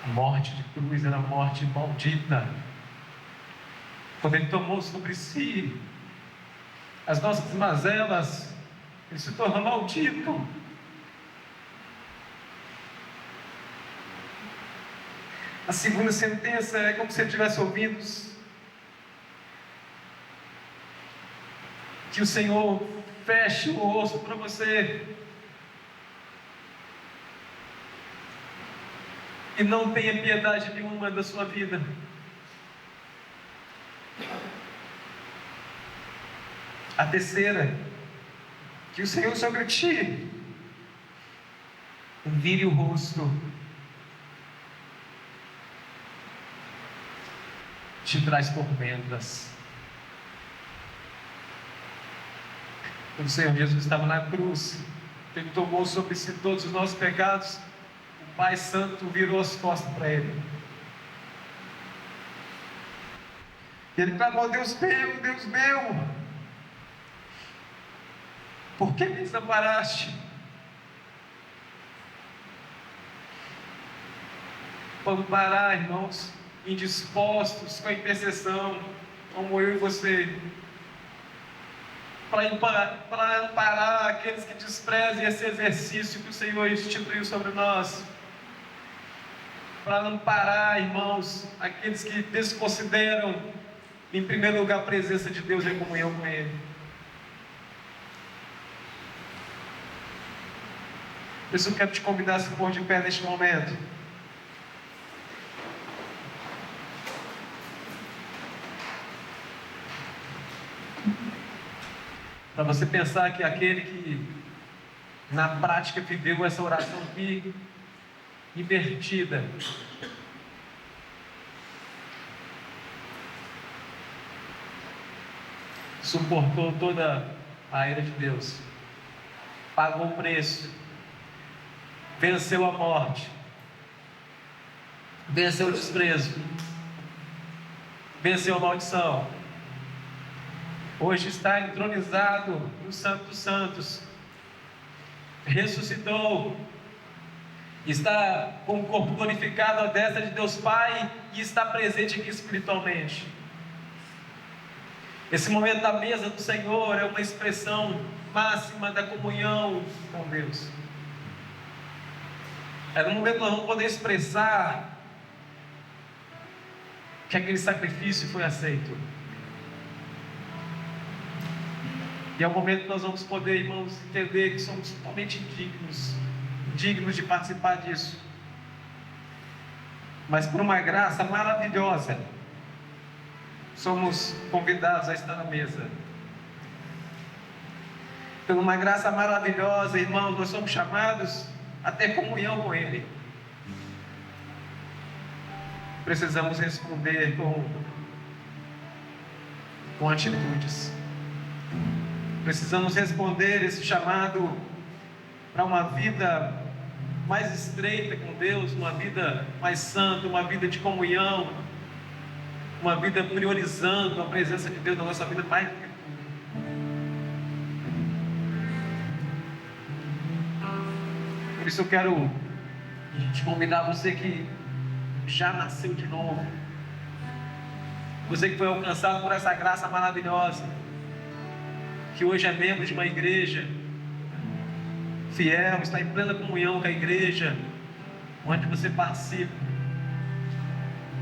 A morte de cruz era a morte maldita. Quando Ele tomou sobre si as nossas mazelas, Ele se tornou maldito. A segunda sentença é como se ele tivesse ouvido que o Senhor feche o rosto para você e não tenha piedade nenhuma da sua vida. A terceira, que o Senhor sobre ti vire o rosto, te traz tormentas. Quando o Senhor Jesus estava na cruz, Ele tomou sobre si todos os nossos pecados, o Pai Santo virou as costas para Ele. Ele clamou: Deus meu, por que me desamparaste? Vamos parar, irmãos, indispostos com a intercessão, como eu e você, para amparar aqueles que desprezam esse exercício que o Senhor instituiu sobre nós, para amparar, irmãos, aqueles que desconsideram, em primeiro lugar, a presença de Deus em comunhão com Ele. Por isso eu quero te convidar a se pôr de pé neste momento. Para você pensar que aquele que na prática viveu essa oração aqui invertida, suportou toda a ira de Deus, pagou o preço, venceu a morte, venceu o desprezo, venceu a maldição. Hoje está entronizado no Santo dos Santos, ressuscitou, está com o corpo glorificado à destra de Deus Pai e está presente aqui espiritualmente. Esse momento da mesa do Senhor é uma expressão máxima da comunhão com Deus. É no momento que nós vamos poder expressar que aquele sacrifício foi aceito. E é o momento que nós vamos poder, irmãos, entender que somos totalmente dignos de participar disso. Mas por uma graça maravilhosa, somos convidados a estar na mesa. Por uma graça maravilhosa, irmãos, nós somos chamados a ter comunhão com Ele. Precisamos responder com atitudes. Precisamos responder esse chamado para uma vida mais estreita com Deus, uma vida mais santa, uma vida de comunhão, uma vida priorizando a presença de Deus na nossa vida mais do que tudo. Por isso eu quero te convidar, você que já nasceu de novo, você que foi alcançado por essa graça maravilhosa, que hoje é membro de uma igreja fiel, está em plena comunhão com a igreja onde você participa,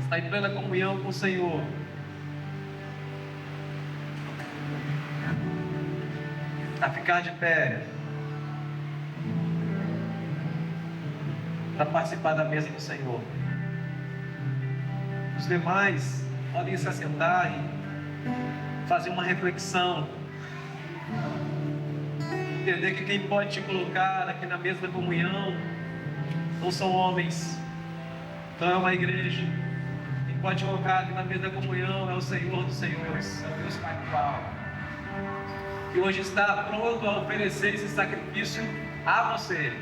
está em plena comunhão com o Senhor. A ficar de pé para participar da mesa do Senhor. Os demais podem se assentar e fazer uma reflexão, entender que quem pode te colocar aqui na mesa da comunhão não são homens, não é uma igreja. Quem pode te colocar aqui na mesa da comunhão é o Senhor dos Senhores, é o Deus Pai do Pai, que hoje está pronto a oferecer esse sacrifício a você.